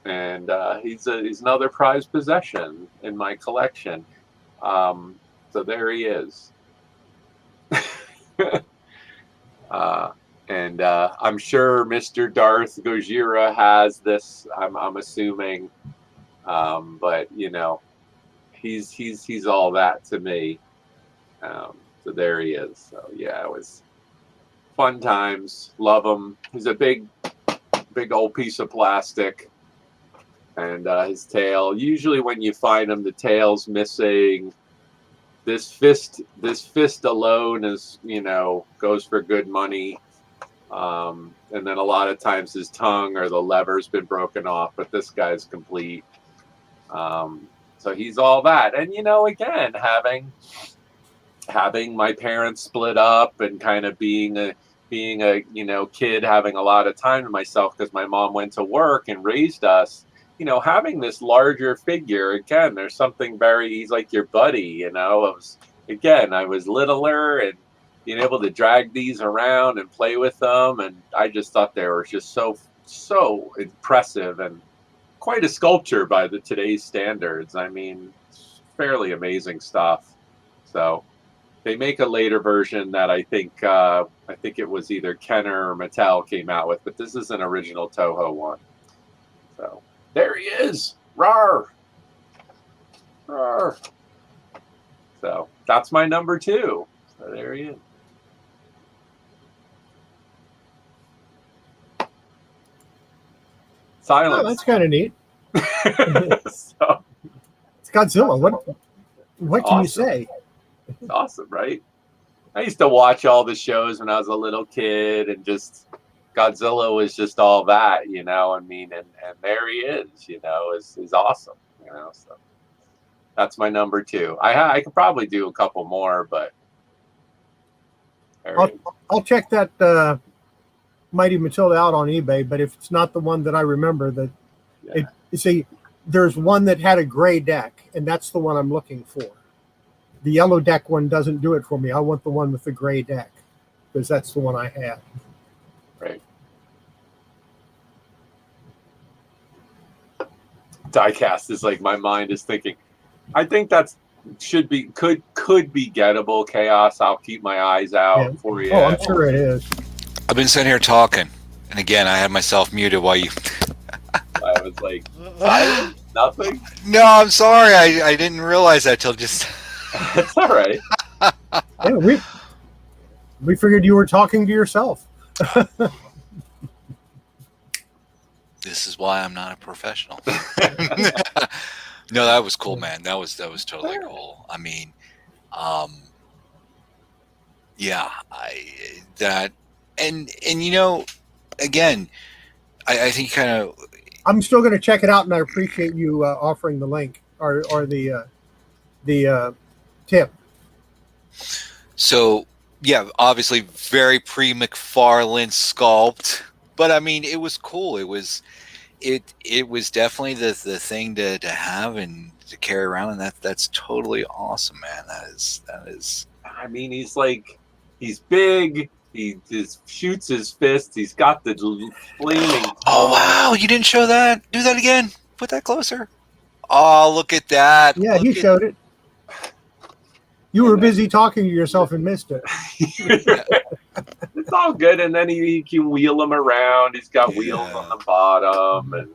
And he's another prized possession in my collection. So there he is. And I'm sure Mr. Darth Gojira has this. I'm assuming, but you know, he's all that to me. So there he is. So yeah, it was fun times. Love him. He's a big old piece of plastic, and his tail. Usually, when you find him, the tail's missing. This fist alone is, you know, goes for good money. And then a lot of times his tongue or the lever's been broken off, but this guy's complete. So he's all that. And, you know, again, having my parents split up and kind of being a you know, kid, having a lot of time to myself because my mom went to work and raised us, you know, having this larger figure, again, there's something he's like your buddy, you know. I was littler, and being able to drag these around and play with them, and I just thought they were just so impressive and quite a sculpture by today's standards. I mean, fairly amazing stuff. So they make a later version that I think it was either Kenner or Mattel came out with, but this is an original Touhou one. So there he is. Rawr. Rawr. So that's my number 2. So there he is. Silence. Oh, that's kind of neat. So, it's Godzilla. What can you say? It's awesome, right? I used to watch all the shows when I was a little kid, and just Godzilla was just all that, you know. I mean, and there he is, you know, is awesome, you know. So that's my number 2. I could probably do a couple more, but I'll check that Mighty Matilda out on eBay. But if it's not the one that I remember, you see, there's one that had a gray deck, and that's the one I'm looking for. The yellow deck one doesn't do it for me. I want the one with the gray deck, because that's the one I had. Right. Diecast is like, my mind is thinking, I think that's could be gettable. Chaos. I'll keep my eyes out for you. Oh, I'm sure it is. I've been sitting here talking, and again, I had myself muted while you. I was like, silent? Nothing? No, I'm sorry. I didn't realize that till just. It's all right. Yeah, we figured you were talking to yourself. This is why I'm not a professional. No, that was cool, man. That was totally cool. I mean, yeah, and you know, again, I think kind of. I'm still going to check it out, and I appreciate you offering the link or the tip. So yeah, obviously very pre-McFarlane sculpt, but I mean, it was cool. It was definitely the thing to have and to carry around, and that's totally awesome, man. That is. I mean, he's big. He just shoots his fist. He's got the flaming. Oh wow! You didn't show that. Do that again. Put that closer. Oh, look at that. Yeah, he showed it. You were busy talking to yourself and missed it. It's all good, and then he can wheel him around. He's got wheels on the bottom, and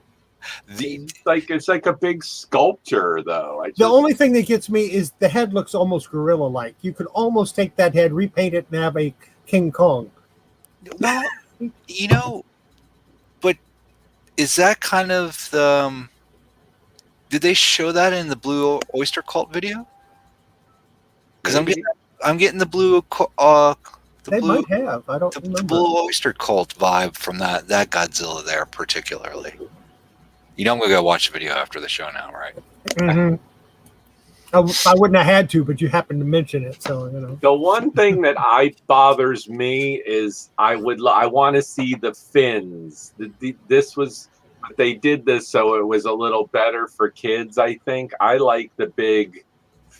it's like a big sculpture, though. The only thing that gets me is the head looks almost gorilla-like. You could almost take that head, repaint it, and have a King Kong. Well, you know, but is that kind of the? Did they show that in the Blue Oyster Cult video? Because I'm getting the blue. They might have. I don't remember. The Blue Oyster Cult vibe from that Godzilla there, particularly. You know, I'm gonna go watch the video after the show now, right? Mm-hmm. I wouldn't have had to, but you happened to mention it, so you know. The one thing that bothers me is I want to see the fins. They did this so it was a little better for kids. I think I like the big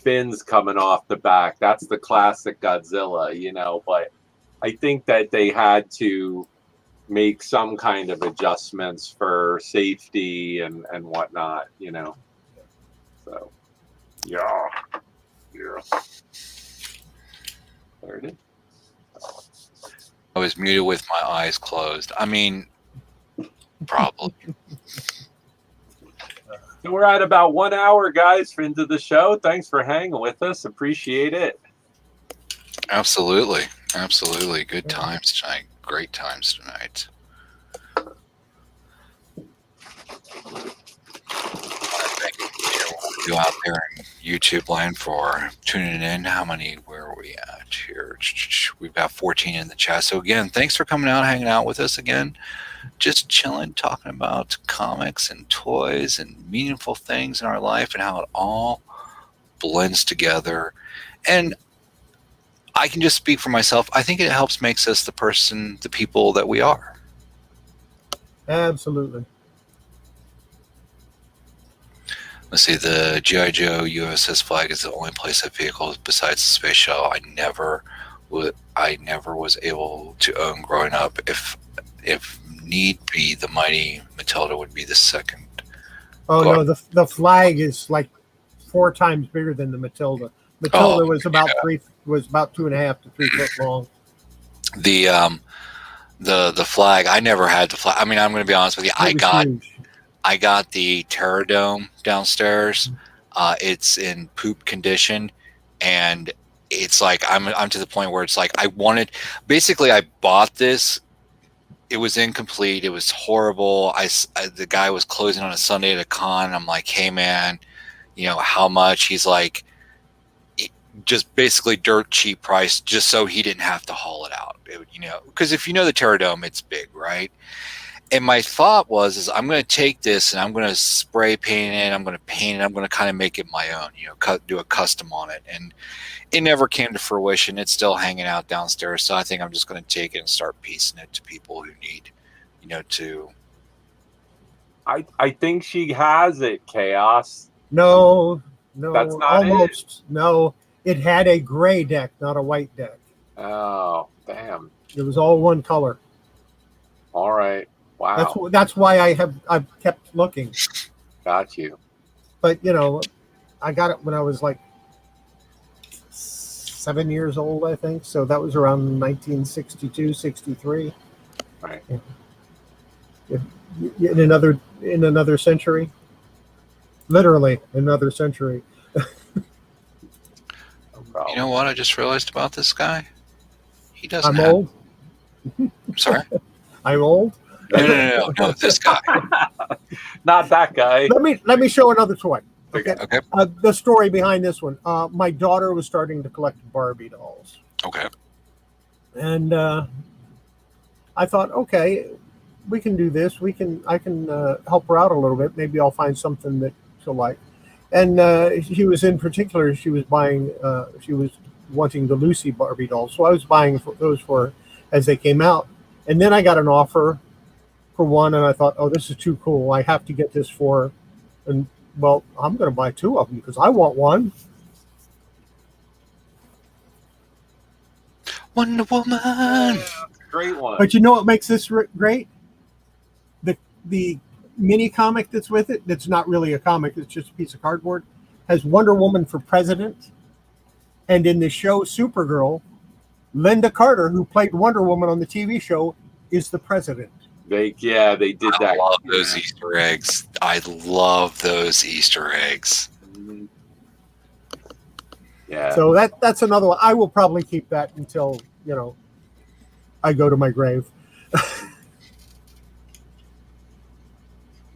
fins coming off the back. That's the classic Godzilla, you know. But I think that they had to make some kind of adjustments for safety and whatnot, you know. So, yeah. There it is. I was muted with my eyes closed. I mean, probably. So we're at about 1 hour, guys, into the show. Thanks for hanging with us. Appreciate it. Absolutely. Absolutely. Good times tonight. Great times tonight. Thank you out there in YouTube land for tuning in. Where are we at here? We've got 14 in the chat. So again, thanks for coming out, hanging out with us again. Just chilling, talking about comics and toys and meaningful things in our life and how it all blends together. And I can just speak for myself. I think it helps makes us the people that we are. Absolutely. Let's see, the G.I. Joe USS Flag is the only place that vehicles besides the space shuttle I never was able to own growing up. If need be, the mighty Matilda would be the second. Oh no, the Flag is like 4 times bigger than the Matilda. Matilda was about 2.5 to 3 foot long. The Flag, I never had the Flag. I mean, I'm going to be honest with you. I got the Terradome downstairs. It's in poop condition, and it's like I'm to the point where it's like I bought this. It was incomplete. It was horrible. The guy was closing on a Sunday at a con. And I'm like, hey man, you know how much? He's like, just basically dirt cheap price, just so he didn't have to haul it out. You know, because if you know the Terradome, it's big, right? And my thought was, I'm going to take this and I'm going to spray paint it. I'm going to paint it. I'm going to kind of make it my own, you know, do a custom on it. And it never came to fruition. It's still hanging out downstairs. So I think I'm just going to take it and start piecing it to people who need, you know, to. I think she has it, Chaos. No, that's not almost. It. No, it had a gray deck, not a white deck. Oh, damn. It was all one color. All right. Wow. That's why I've kept looking. Got you. But you know, I got it when I was like 7 years old, I think. So that was around 1962, 63. Right. In another century. Literally another century. No you know what I just realized about this guy? He doesn't. I'm old. I'm sorry. I'm old. No, this guy. Not that guy. Let me show another toy. Okay. The story behind this one. My daughter was starting to collect Barbie dolls. Okay. And I thought, okay, we can do this. I can help her out a little bit. Maybe I'll find something that she'll like. And she was wanting the Lucy Barbie dolls. So I was buying those for her as they came out. And then I got an offer for one, and I thought, oh, this is too cool. I have to get this for her. And, well, I'm going to buy 2 of them because I want one. Wonder Woman. Yeah, great one. But you know what makes this great? The mini comic that's with it, that's not really a comic, it's just a piece of cardboard, has Wonder Woman for president. And in the show Supergirl, Linda Carter, who played Wonder Woman on the TV show, is the president. They did that. I love those Easter eggs. I love those Easter eggs. Mm-hmm. Yeah. So that's another one. I will probably keep that until, you know, I go to my grave.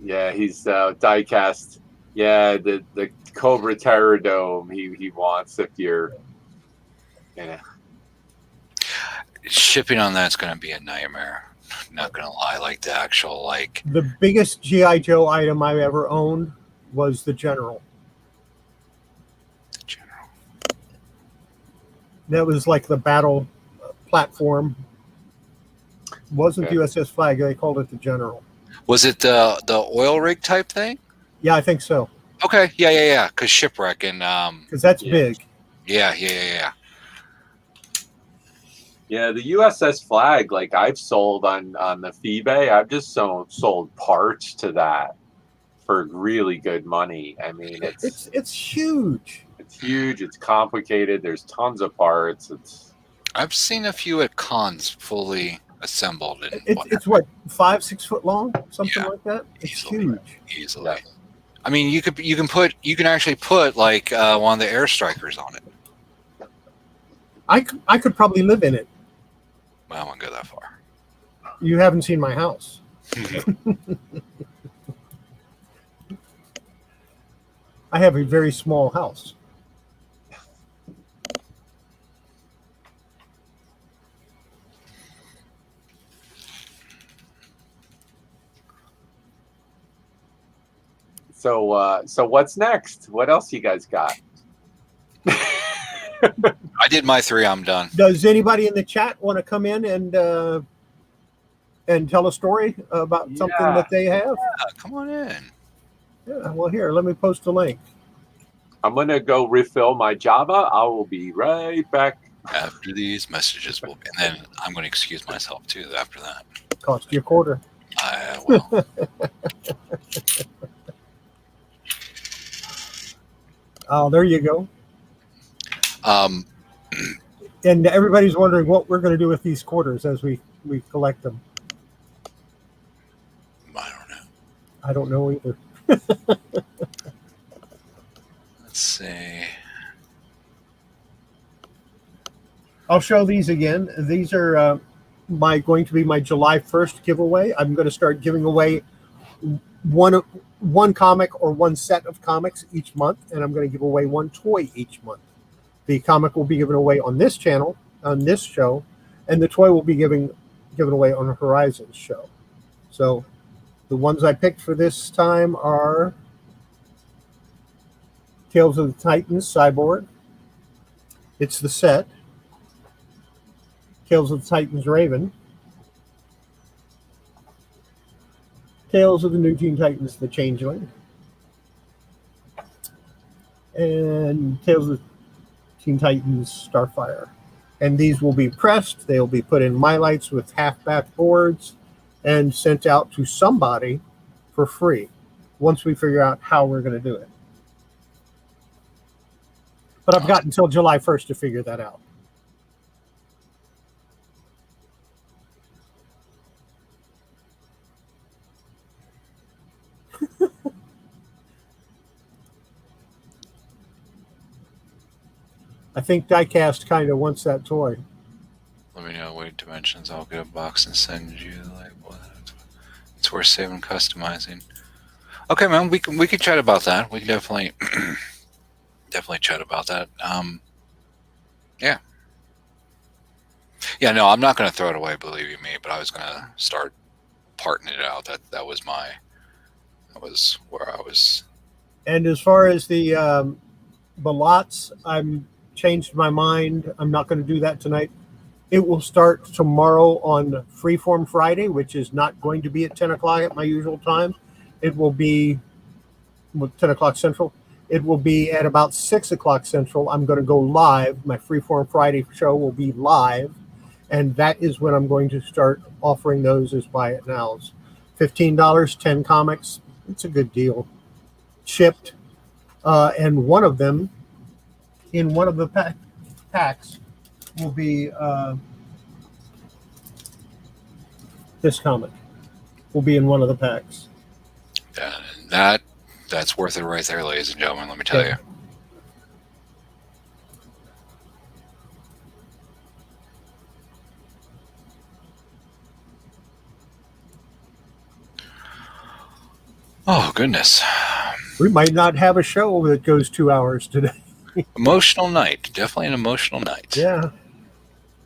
Yeah, he's die-cast. Yeah, the Cobra Terradome he wants if you're. Yeah. Shipping on that's going to be a nightmare. Not going to lie, like the actual The biggest G.I. Joe item I've ever owned was the General. The General. That was like the battle platform. Wasn't the USS Flag? They called it the General. Was it the oil rig type thing? Yeah, I think so. Okay, yeah. Because Shipwreck and because that's Yeah. big. yeah. Yeah, the USS Flag, like I've sold on the eBay, I've just sold parts to that for really good money. I mean, It's huge. it's huge, it's complicated, there's tons of parts. I've seen a few at cons fully assembled and It's what 5-6 foot long, something Yeah. like that. It's Easily. huge. easily. Yes. I mean, you can actually put like one of the air strikers on it. I could probably live in it. Well, I won't go that far. You haven't seen my house. I have a very small house. So what's next? What else you guys got? I did my 3. I'm done. Does anybody in the chat want to come in and tell a story about something Yeah. that they have? Come on in. Yeah, well, here, let me post a link. I'm gonna go refill my Java. I will be right back. After these messages will be, and then I'm going to excuse myself too after that. Cost you a quarter. I will. Oh, there you go. Um, And everybody's wondering what we're going to do with these quarters as we collect them. I don't know. I don't know either. Let's see. I'll show these again. These are going to be my July 1st giveaway. I'm going to start giving away one comic or one set of comics each month, and I'm going to give away one toy each month. The comic will be given away on this channel, on this show, and the toy will be given away on Horizon's show. So the ones I picked for this time are Tales of the Titans Cyborg. It's the set. Tales of the Titans Raven. Tales of the New Teen Titans The Changeling. And Tales of the Teen Titans Starfire. And these will be pressed. They'll be put in My Lights with half-back boards and sent out to somebody for free once we figure out how we're going to do it. But I've got until July 1st to figure that out. I think Diecast kind of wants that toy. Let me know what dimensions. I'll get a box and send you like what. It's worth saving customizing. Okay, man. We can chat about that. We can definitely chat about that. Yeah. No, I'm not going to throw it away. Believe you me, but I was going to start parting it out. That was where I was. And as far as the lots, I'm changed my mind. I'm not going to do that tonight. It will start tomorrow on Freeform Friday, which is not going to be at 10 o'clock at my usual time. It will be 10 o'clock Central. It will be at about 6 o'clock Central. I'm going to go live. My Freeform Friday show will be live. And that is when I'm going to start offering those as buy it nows. $15, 10 comics. It's a good deal. Shipped. And one of them, in one of the packs, will be this comic. Will be in one of the packs. That's worth it right there, ladies and gentlemen. Let me tell you. Oh, goodness. We might not have a show that goes 2 hours today. Emotional night. Definitely an emotional night. Yeah.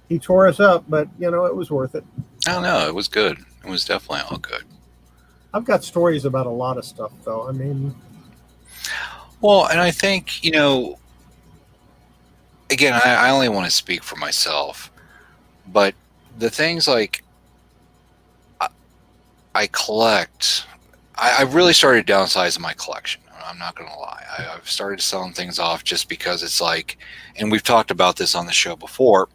He tore us up, but, it was worth it. I don't know. It was good. It was definitely all good. I've got stories about a lot of stuff, though. Well, and I think, again, I only want to speak for myself, but the things like I collect, I really started downsizing my collection. I'm not going to lie. I've started selling things off just because it's like, and we've talked about this on the show before.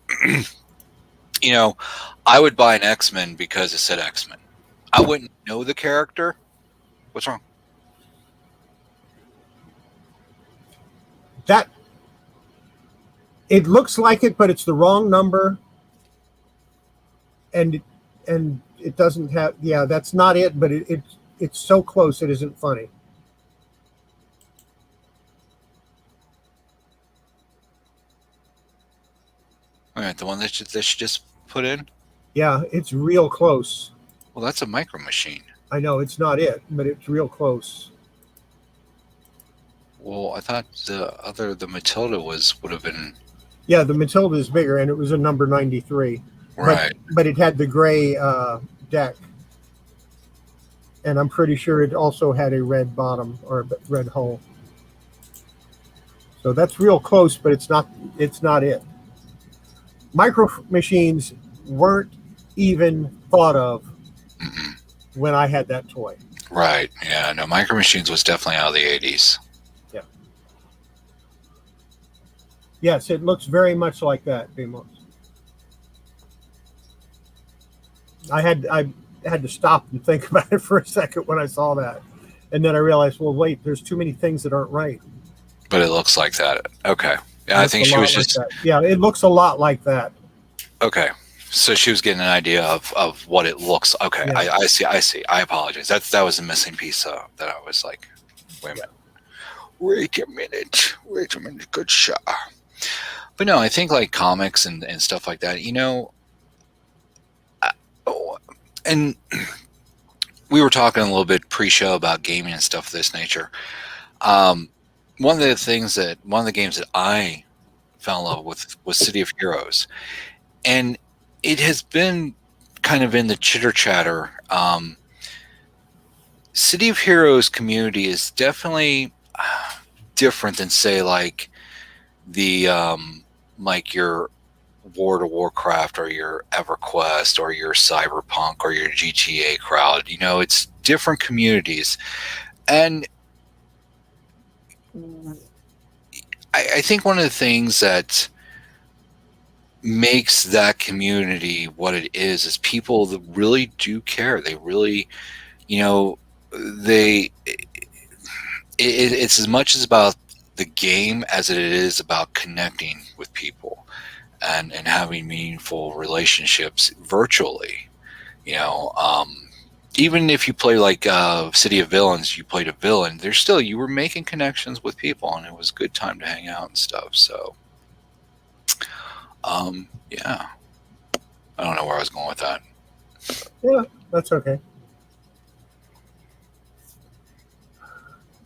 I would buy an X-Men because it said X-Men. I wouldn't know the character. What's wrong? That it looks like it, but it's the wrong number, and it doesn't have. Yeah, that's not it. But it's so close. It isn't funny. All right, the one that you just put in. Yeah, it's real close. Well, that's a Micro Machine. I know it's not it, but it's real close. Well, I thought the Matilda would have been. Yeah, the Matilda is bigger, and it was a number 93. Right. But it had the gray deck, and I'm pretty sure it also had a red bottom or a red hull. So that's real close, but it's not it. Micro Machines weren't even thought of when I had that toy. Right. Yeah. No, Micro Machines was definitely out of the 80s. Yeah. Yes, it looks very much like that, Demos. I had to stop and think about it for a second when I saw that. And then I realized, well, wait, there's too many things that aren't right. But it looks like that. Okay. Yeah, I think she was just. Yeah, it looks a lot like that. Okay. So she was getting an idea of what it looks. Okay. Yeah. I see. I apologize. That was a missing piece that I was like, wait a minute. Good shot. But no, I think like comics and stuff like that, and we were talking a little bit pre-show about gaming and stuff of this nature. One of the games that I fell in love with was City of Heroes, and it has been kind of in the chitter chatter. City of Heroes community is definitely different than say like the like your World of Warcraft or your EverQuest or your Cyberpunk or your GTA crowd. It's different communities, and I think one of the things that makes that community what it is people that really do care. They really, it's as much as about the game as it is about connecting with people and having meaningful relationships virtually. Even if you play like City of Villains, you played a villain, you were making connections with people, and it was a good time to hang out and stuff. So, yeah. I don't know where I was going with that. Yeah, that's okay.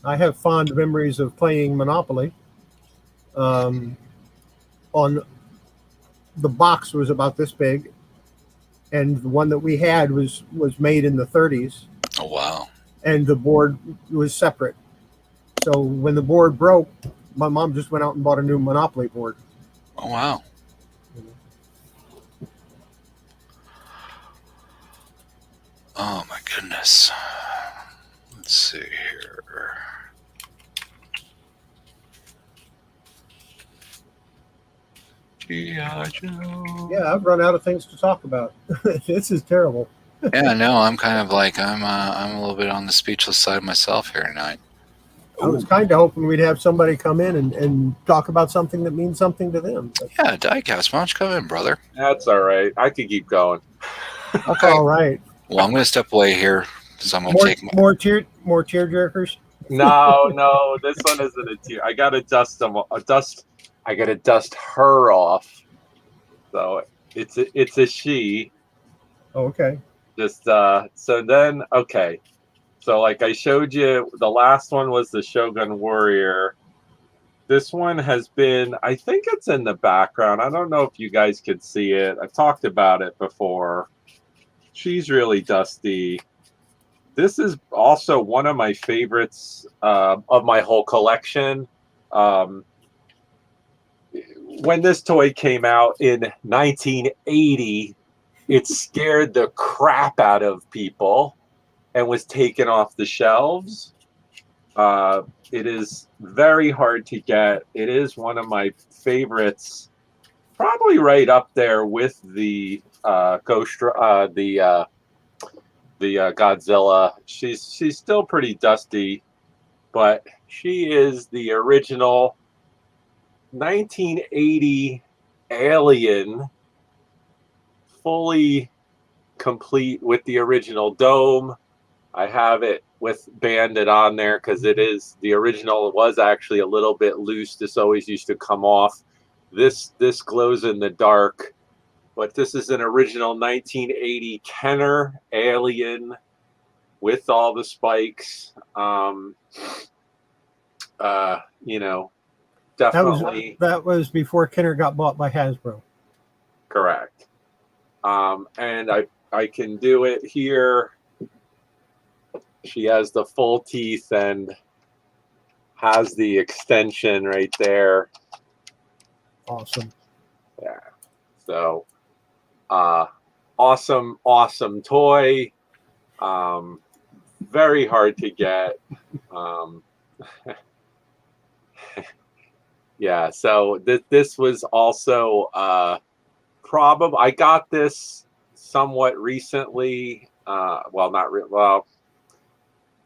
I have fond memories of playing Monopoly. On the box was about this big, and the one that we had was made in the 30s. Oh, wow. And the board was separate. So when the board broke, my mom just went out and bought a new Monopoly board. Oh, wow. Oh, my goodness. Let's see here. Yeah, I've run out of things to talk about. This is terrible. Yeah, no, I'm kind of like I'm a little bit on the speechless side myself here tonight. I was kind of hoping we'd have somebody come in and talk about something that means something to them. But... Yeah, Diecast, why don't you come in, brother? That's all right. I could keep going. Okay. All right. Well, I'm going to step away here, so I'm going to take more tear jerkers. No, this one isn't a tear. I got to dust them. I got to dust her off. So it's a she. Oh, okay. Just so then okay. So like I showed you, the last one was the Shogun Warrior. This one has been, I think it's in the background. I don't know if you guys could see it. I've talked about it before. She's really dusty. This is also one of my favorites of my whole collection. When this toy came out in 1980, it scared the crap out of people and was taken off the shelves. It is very hard to get. It is one of my favorites, probably right up there with the Godzilla. She's still pretty dusty, but she is the original 1980 Alien, fully complete with the original dome. I have it with banded on there because it is the original. It was actually a little bit loose. This always used to come off. This glows in the dark, but this is an original 1980 Kenner Alien with all the spikes. You know, definitely that was before Kenner got bought by Hasbro. Correct. And I can do it here. She has the full teeth and has the extension right there. Awesome. Yeah. So, awesome toy. Very hard to get. Yeah. So this was also probably, I got this somewhat recently.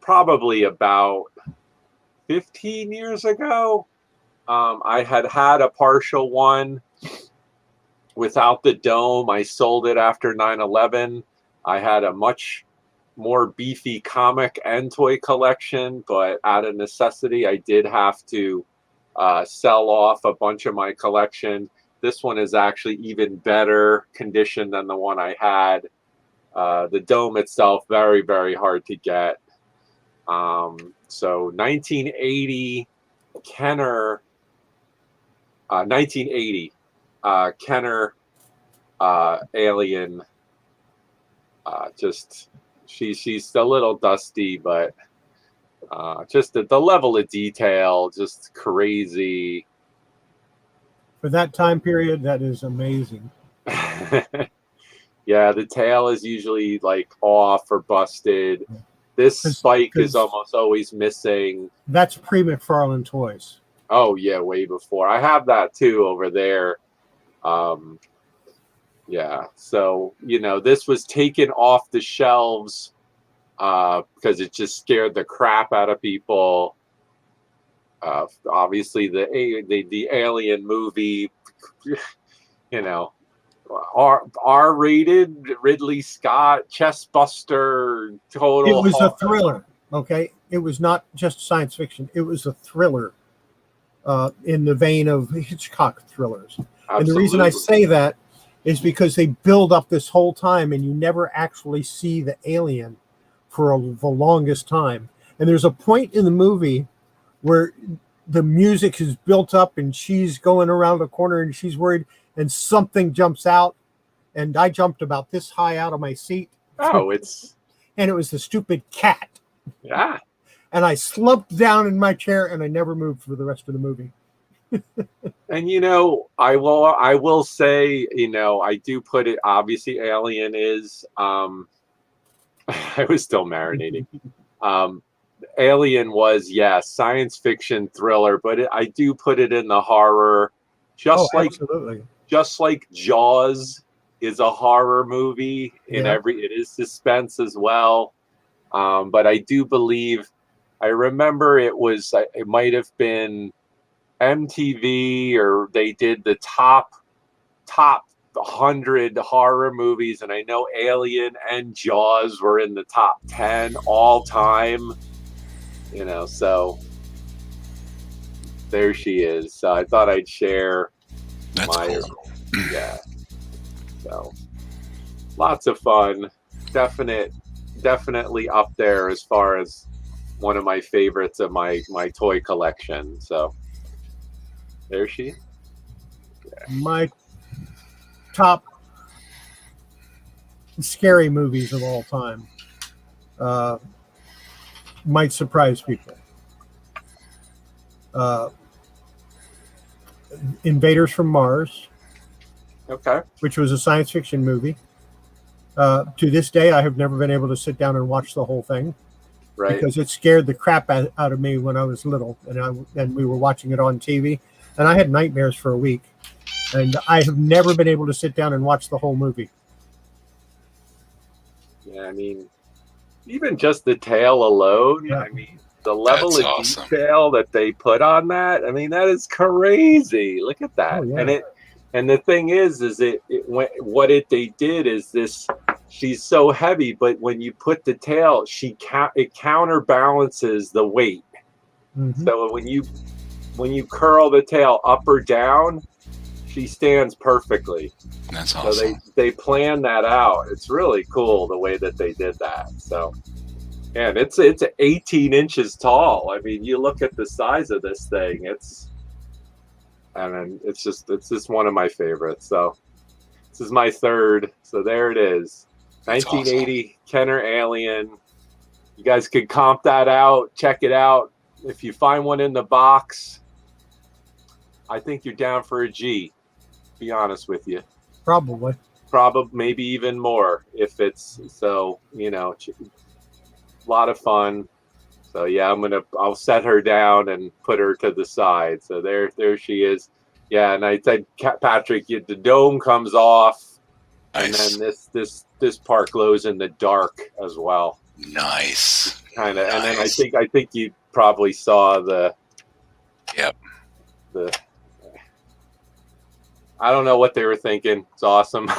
Probably about 15 years ago. I had a partial one without the dome. I sold it after 9/11. I had a much more beefy comic and toy collection, but out of necessity, I did have to sell off a bunch of my collection. This one is actually even better condition than the one I had. The dome itself, very, very hard to get. So 1980 Kenner, 1980 Kenner Alien. Just she's a little dusty, but just the level of detail, just crazy. For that time period, that is amazing. Yeah, the tail is usually like off or busted. This spike is almost always missing. That's pre-McFarlane Toys. Oh yeah, way before. I have that too over there. Yeah, so you know, this was taken off the shelves because it just scared the crap out of people. Obviously, the Alien movie, you know, R-rated, Ridley Scott, chest buster, total. It was a thriller. Okay, it was not just science fiction. It was a thriller in the vein of Hitchcock thrillers. Absolutely. And the reason I say that is because they build up this whole time, and you never actually see the alien for the longest time. And there's a point in the movie where the music is built up, and she's going around a corner, and she's worried, and something jumps out, and I jumped about this high out of my seat. Oh, and it was the stupid cat. Yeah. And I slumped down in my chair, and I never moved for the rest of the movie. And you know, I will say, you know, I do put it, obviously Alien is I was still marinating. Alien was, yes, science fiction thriller, but I do put it in the horror, absolutely. Just like Jaws is a horror movie. It is suspense as well. But I do believe, I remember it might have been MTV, or they did the top 100 horror movies, and I know Alien and Jaws were in the top 10 all time. You know, so there she is. So I thought I'd share. That's cool. Yeah. So lots of fun. Definitely up there as far as one of my favorites of my toy collection. So there she is. Yeah. My top scary movies of all time might surprise people. Invaders from Mars. Okay. Which was a science fiction movie. To this day, I have never been able to sit down and watch the whole thing. Right. Because it scared the crap out of me when I was little, and we were watching it on TV, and I had nightmares for a week, and I have never been able to sit down and watch the whole movie. Yeah, I mean, even just the tail alone. Yeah. I mean, the level That's of awesome. detail that they put on that. I mean, that is crazy. Look at that. Oh, yeah. And the thing is what they did is this. She's so heavy, but when you put the tail, it counterbalances the weight. Mhm. So when you curl the tail up or down, she stands perfectly. That's So awesome. they planned that out. It's really cool the way that they did that. So, and it's 18 inches tall. I mean, you look at the size of this thing. It's just one of my favorites. So this is my third. So there it is. That's 1980 Kenner Alien. You guys could comp that out. Check it out. If you find one in the box, I think you're down for a G. Be honest with you. Probably. Maybe even more if it's so. A lot of fun. So yeah, I'll set her down and put her to the side. So there she is. Yeah, and I said, Patrick, the dome comes off. Nice. And then this part glows in the dark as well. Nice. Kind of. Nice. And then I think you probably saw the. Yep. I don't know what they were thinking. It's awesome.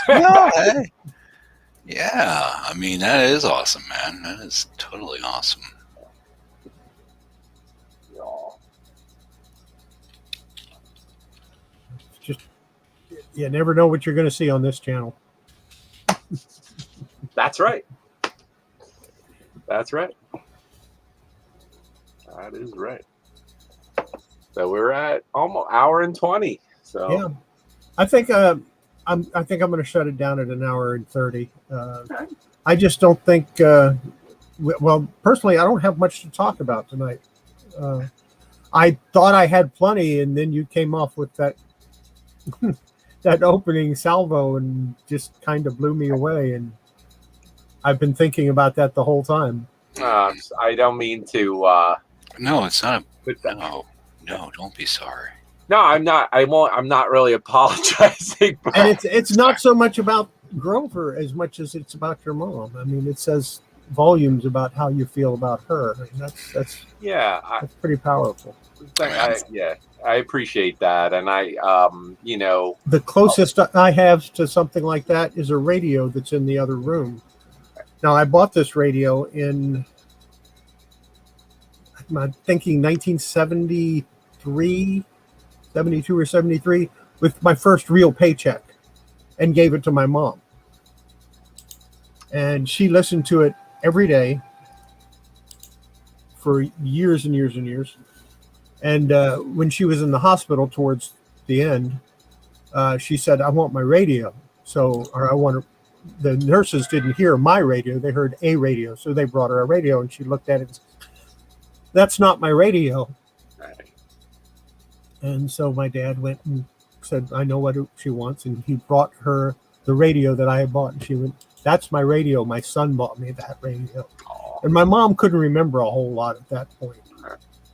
Yeah. Yeah. I mean, that is awesome, man. That is totally awesome. Just you never know what you're going to see on this channel. That's right. That's right. That is right. So we're at almost hour and 20. So Yeah, I think I'm going to shut it down at an hour and 30. Okay. I just don't think. Well, personally, I don't have much to talk about tonight. I thought I had plenty, and then you came off with that that opening salvo and just kind of blew me away. And I've been thinking about that the whole time. I don't mean to. No, it's not. Put that. No, don't be sorry. No, I'm not. I won't. I'm not really apologizing. And it's not so much about Grover as much as it's about your mom. I mean, it says volumes about how you feel about her. I mean, that's pretty powerful. I appreciate that, and the closest I have to something like that is a radio that's in the other room. Now, I bought this radio in, I'm thinking 1973, 72 or 73, with my first real paycheck, and gave it to my mom. And she listened to it every day for years and years and years. And when she was in the hospital towards the end, she said, I want my radio. The nurses didn't hear my radio. They heard a radio. So they brought her a radio, and she looked at it and said, that's not my radio. Right. And so my dad went and said, I know what she wants. And he brought her the radio that I had bought. And she went, that's my radio. My son bought me that radio. And my mom couldn't remember a whole lot at that point.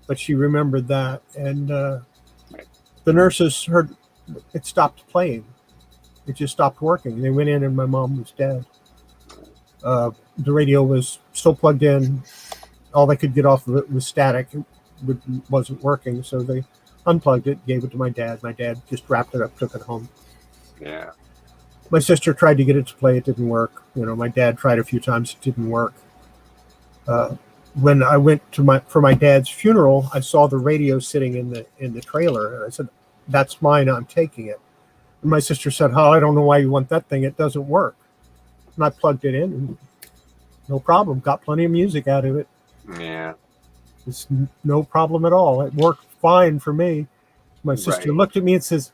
But she remembered that. And the nurses heard it stopped playing. It just stopped working. They went in and my mom was dead. The radio was still plugged in. All they could get off of it was static. It wasn't working. So they unplugged it, gave it to my dad. My dad just wrapped it up, took it home. Yeah. My sister tried to get it to play. It didn't work. My dad tried a few times. It didn't work. When I went for my dad's funeral, I saw the radio sitting in the trailer, and I said, "That's mine. I'm taking it." And my sister said, "Oh, I don't know why you want that thing. It doesn't work." And I plugged it in, and no problem. Got plenty of music out of it. Yeah. It's no problem at all. It worked fine for me. My sister looked at me and says,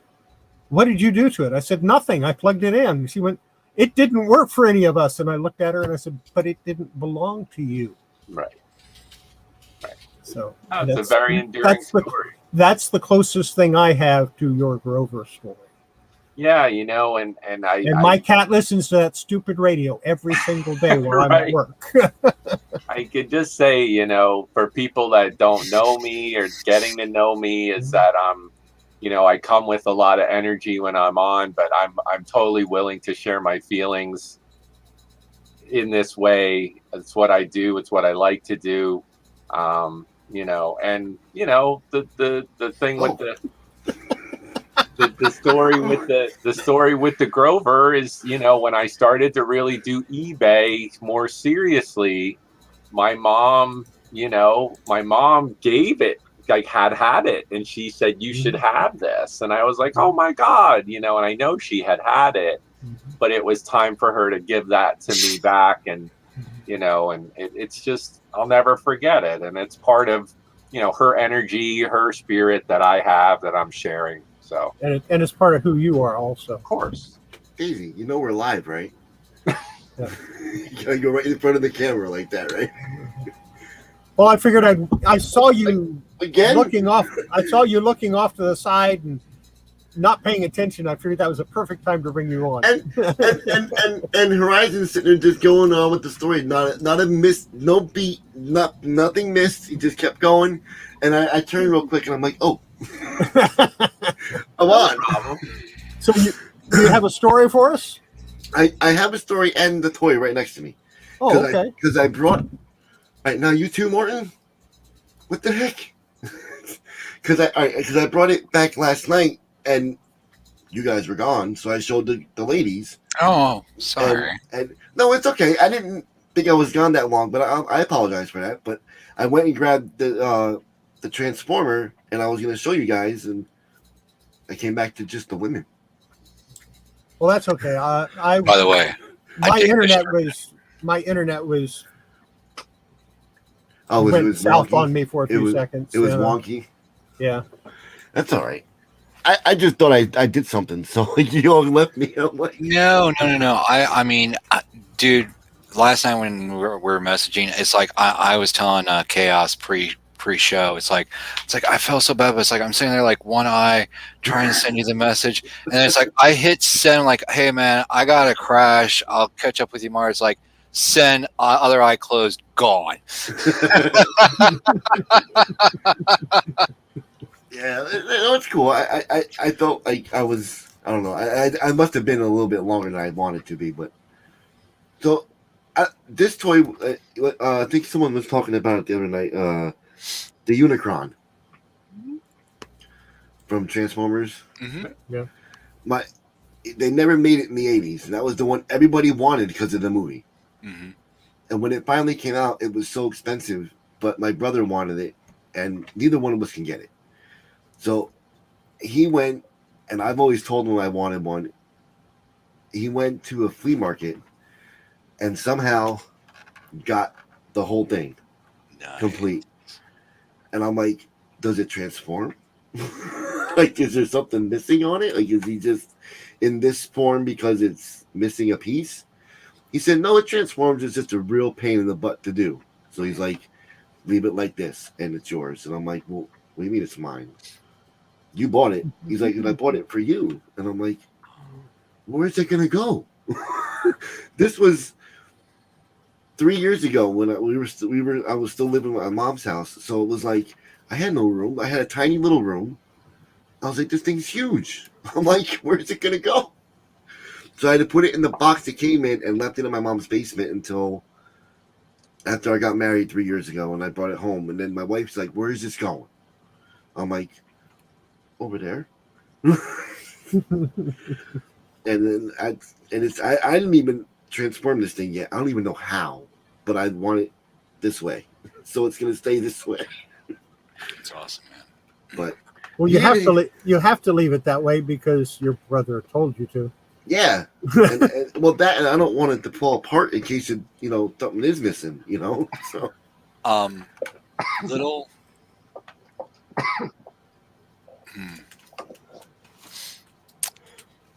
"What did you do to it?" I said, "Nothing. I plugged it in." She went, "It didn't work for any of us." And I looked at her and I said, "But it didn't belong to you." Right. So that's a very endearing story. That's the closest thing I have to your Grover story. Yeah, you know, and my cat listens to that stupid radio every single day while I'm at work. I could just say, you know, for people that don't know me or getting to know me, is that you know, I come with a lot of energy when I'm on, but I'm totally willing to share my feelings in this way. It's what I do. It's what I like to do. You know, and you know, the thing with the story with the story with the Grover is, you know, when I started to really do eBay more seriously, my mom, you know, my mom gave it, like had it, and she said, you should have this, and I was like, oh my god, you know, and I know she had it, but it was time for her to give that to me back, and you know, and it's just, I'll never forget it, and it's part of, you know, her energy, her spirit that I have that I'm sharing. So and it's part of who you are also. Of course. Daisy, you know we're live, right? Yeah. You gotta go right in front of the camera like that, right? Well, I figured I saw you Again? looking off. I saw you looking off to the side and not paying attention. I figured that was a perfect time to bring you on. And Horizon's sitting there just going on with the story. Not a miss, no beat, nothing missed. He just kept going. And I turned real quick and I'm like, oh. I'm on. Problem. So you have a story for us? I have a story and the toy right next to me. Oh, okay. Because I brought. Right now, you too, Morton. What the heck? Because I brought it back last night and you guys were gone, so I showed the ladies. Oh, sorry. And no, it's okay. I didn't think I was gone that long, but I apologize for that. But I went and grabbed the Transformer, and I was going to show you guys, and I came back to just the women. Well, that's okay. By the way, my internet was Oh, went it was south wonky. on me for a few seconds. It was wonky. Yeah, that's all right. I just thought I did something, so you all left me. I'm like, no. I mean, dude, last night when we were messaging, it's like I was telling Chaos pre-show, it's like I felt so bad, but it's like I'm sitting there like one eye trying to send you the message, and it's like I hit send, like, hey man, I gotta crash, I'll catch up with you tomorrow. It's like send, other eye closed, gone. Yeah, it's cool. I felt like I was, I don't know, I must have been a little bit longer than I wanted to be, but so this toy, I think someone was talking about it the other night, the Unicron from Transformers. Mm-hmm. Yeah. They never made it in the 80s, and that was the one everybody wanted because of the movie. Mm-hmm. And when it finally came out, it was so expensive, but my brother wanted it, and neither one of us can get it. So he went, and I've always told him I wanted one. He went to a flea market and somehow got the whole thing complete. And I'm like, does it transform? Like, is there something missing on it? Like, is he just in this form because it's missing a piece? He said, no, it transforms. It's just a real pain in the butt to do. So he's like, leave it like this, and it's yours. And I'm like, well, what do you mean it's mine? You bought it. He's like, I bought it for you. And I'm like, where's it going to go? This was 3 years ago when I was still living at my mom's house. So it was like, I had no room. I had a tiny little room. I was like, this thing's huge. I'm like, where's it going to go? So I had to put it in the box it came in and left it in my mom's basement until after I got married 3 years ago, and I brought it home. And then my wife's like, where is this going? I'm like, over there. And then I didn't even transform this thing yet. I don't even know how, but I want it this way. So it's going to stay this way. It's awesome, man. But well, you have to leave it that way because your brother told you to. Yeah, and I don't want it to fall apart in case something is missing, So, little.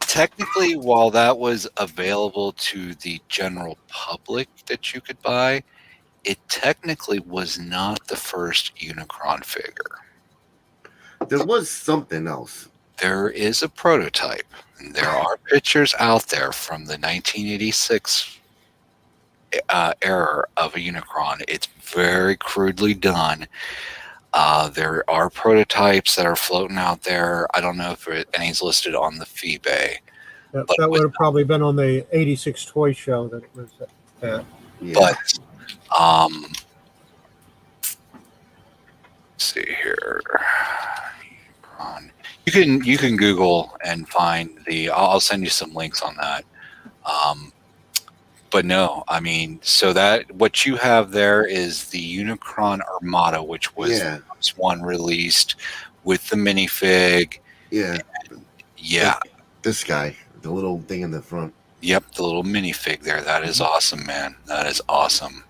Technically, while that was available to the general public that you could buy, it technically was not the first Unicron figure. There was something else. There is a prototype. And there are pictures out there from the 1986 era of a Unicron. It's very crudely done. There are prototypes that are floating out there. I don't know if any's listed on the FeeBay. That would have probably been on the 86 toy show that it was at. Yeah. But let's see here. You can Google and find the. I'll send you some links on that. But no, I mean, so that what you have there is the Unicron Armada, which was the first one released with the minifig. Yeah. Yeah. Like this guy, the little thing in the front. Yep, the little minifig there. That is awesome, man. That is awesome.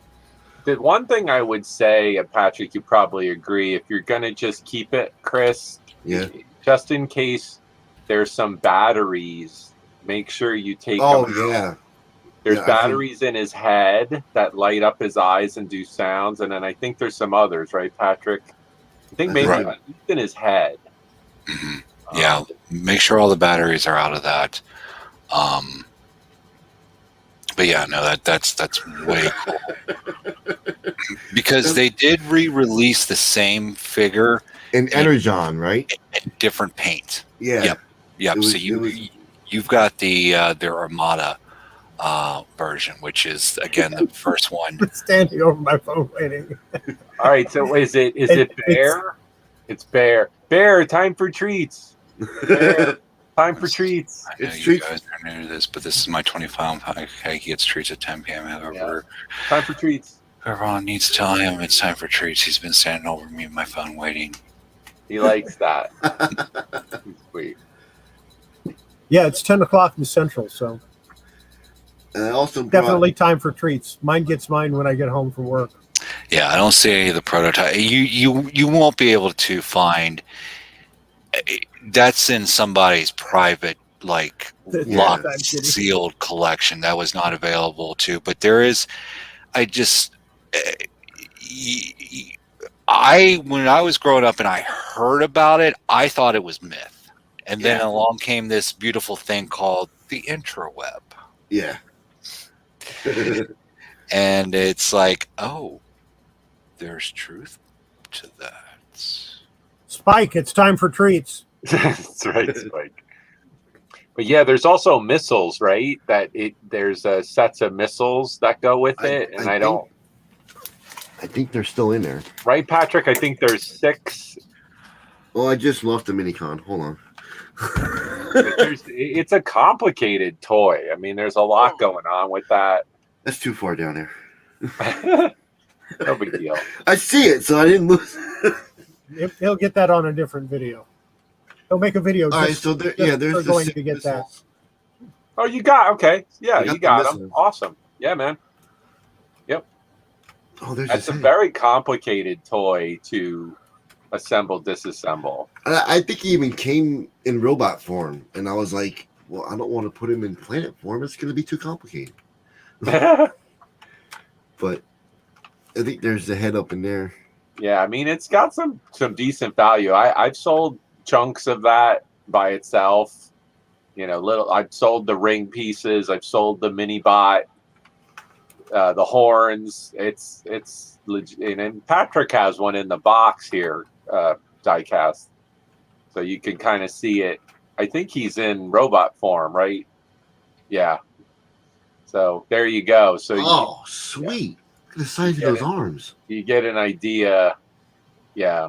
The one thing I would say, Patrick, you probably agree, if you're going to just keep it, Chris, just in case there's some batteries, make sure you take them out. There's batteries in his head that light up his eyes and do sounds, and then I think there's some others, right, Patrick? I think maybe at least in his head. Mm-hmm. Yeah, make sure all the batteries are out of that. But yeah, no, that's way cool. Because they did re-release the same figure in Energon, right? In different paint. Yeah. Yep. So you've got their Armada version, which is again the first one. I'm standing over my phone waiting. All right, so is it Bear? It's Bear. Bear, time for treats. Bear, time for treats. I know you guys are new to this, but this is my 25. Okay, he gets treats at 10 p.m. However, time for treats. Everyone needs to tell him it's time for treats. He's been standing over me on my phone waiting. He likes that. Sweet. Yeah, it's 10 o'clock in Central, so. And I also definitely time for treats. Mine gets mine when I get home from work. Yeah, I don't see any of the prototype. You won't be able to find. That's in somebody's private, like locked, sealed collection. That was not available to. But there is. When I was growing up and I heard about it, I thought it was myth, and then along came this beautiful thing called the intraweb. Yeah. And it's like, oh, there's truth to that. Spike, it's time for treats. That's right, Spike. But yeah, there's also missiles, right? There's sets of missiles that go with it, and I think they're still in there. Right, Patrick? I think there's 6. Well, I just left the minicon. Hold on. It's a complicated toy. I mean, there's a lot going on with that. That's too far down there. No big deal. I see it, so I didn't lose. He'll get that on a different video. He'll make a video. All right, so there's going to get that. Oh, you got you got them. Awesome. Yeah, man. Yep. Oh, that's a very complicated toy to assemble, disassemble. I think he even came in robot form, and I was like, well, I don't want to put him in planet form. It's going to be too complicated. But I think there's the head up in there. Yeah, I mean, it's got some decent value. I've sold chunks of that by itself. I've sold the ring pieces. I've sold the mini bot, the horns. It's legit. And Patrick has one in the box here, diecast, so you can kind of see it. I think he's in robot form, right? Yeah. So there you go. So sweet. Look at the size of those arms. You get an idea. Yeah.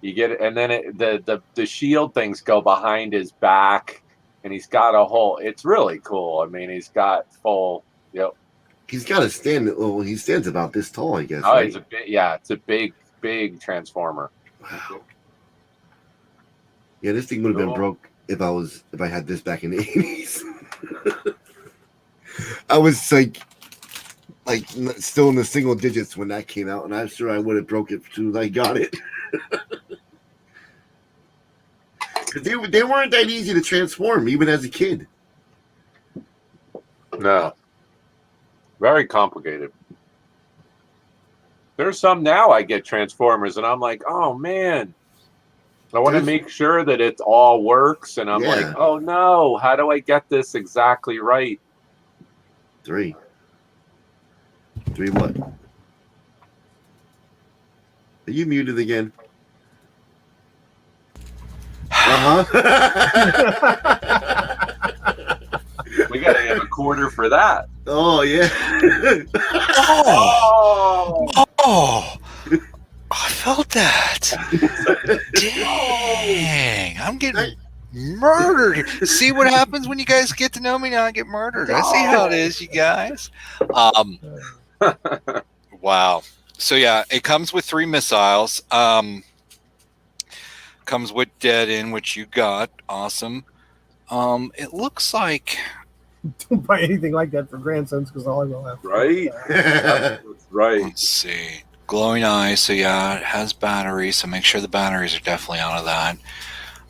You get it, and then the shield things go behind his back, and he's got a whole. It's really cool. I mean, he's got full. Yep. He's got to stand. Well, he stands about this tall, I guess. Oh, right? it's a big transformer. Wow. Yeah, this thing would have been broke if I had this back in the 80s. I was like still in the single digits when that came out, and I'm sure I would have broke it as soon as I got it. They weren't that easy to transform, even as a kid. No. Very complicated. There's some now I get Transformers, and I'm like, oh, man. I want to make sure that it all works, and I'm like, oh no, how do I get this exactly right? 3 what? Are you muted again? We gotta have a quarter for that. Oh yeah. Oh, I felt that. Dang, I'm getting murdered. See what happens when you guys get to know me now? I get murdered. I see how it is, you guys. Wow. So yeah, it comes with 3 missiles. Comes with dead in, which you got. Awesome. It looks like Don't buy anything like that for grandsons because all I will have. Right? That's right. Let's see. Glowing eyes. So yeah, it has batteries. So make sure the batteries are definitely out of that.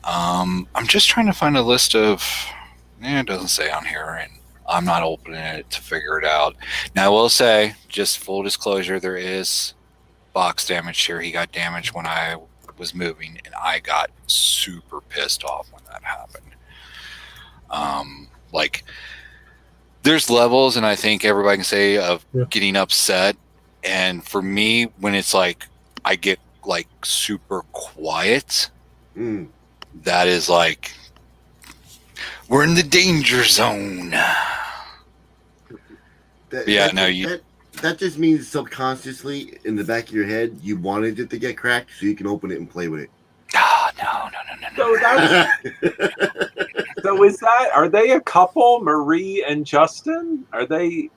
I'm just trying to find a list of. It doesn't say on here, and I'm not opening it to figure it out. Now I will say, just full disclosure, there is box damage here. He got damaged when I was moving, and I got super pissed off when that happened. Like, there's levels, and I think everybody can say of getting upset. And for me, when it's like I get like super quiet, that is like we're in the danger zone. That just means subconsciously in the back of your head you wanted it to get cracked so you can open it and play with it. No. So is that? Are they a couple, Marie and Justin? Are they?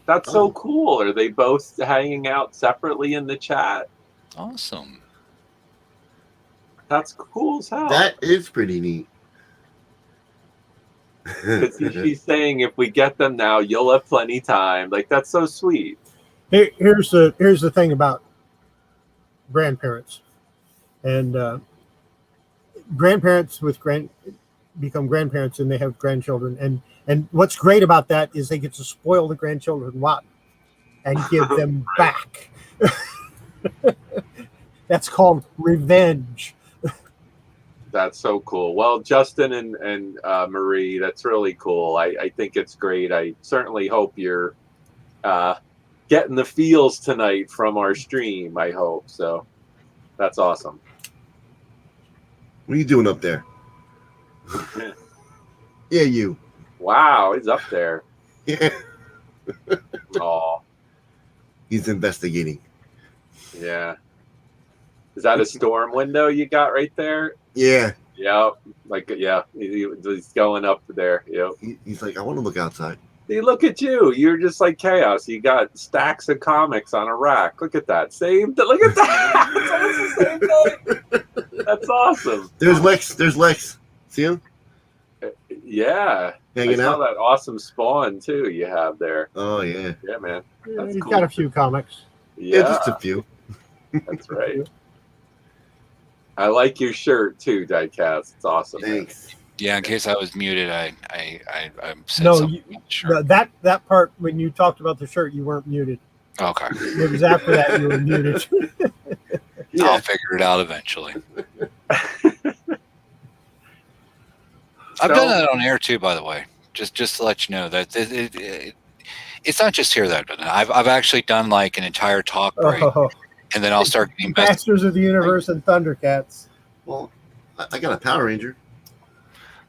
That's so cool. Are they both hanging out separately in the chat? Awesome. That's cool as hell. That is pretty neat. She's saying if we get them now, you'll have plenty time. Like, that's so sweet. Here's the thing about grandparents, and grandparents become grandparents and they have grandchildren, and what's great about that is they get to spoil the grandchildren rotten and give them back. That's called revenge. That's so cool. Well, Justin and Marie, that's really cool. I think it's great. I certainly hope you're getting the feels tonight from our stream. I hope so. That's awesome. What are you doing up there? Yeah, you. Wow, he's up there. Yeah. Oh, He's investigating. yeah. Is that a storm window you got right there? Yeah. Yeah, he's going up there. Yep. He's like, I want to look outside. See, look at you. You're just like Chaos. You got stacks of comics on a rack. Look at that. Look at that. It's almost the same thing. That's awesome. There's Lex. See him? Yeah. Hanging I saw out? that awesome spawn, too, you have there. Oh, yeah. Yeah, man. That's He's cool. got a few comics. Yeah, just a few. That's right. I like your shirt, too, Diecast. It's awesome. Thanks. Yeah, in case I was muted, I said No, something. Sure. that part when you talked about the shirt, you weren't muted. Okay. It was after that you were muted. Yeah. I'll figure it out eventually. I've done that on air too, by the way. Just to let you know that it's not just here that I've done it. I've actually done like an entire talk break, and then I'll start getting Masters of the Universe and Thundercats. Well, I got a Power Ranger.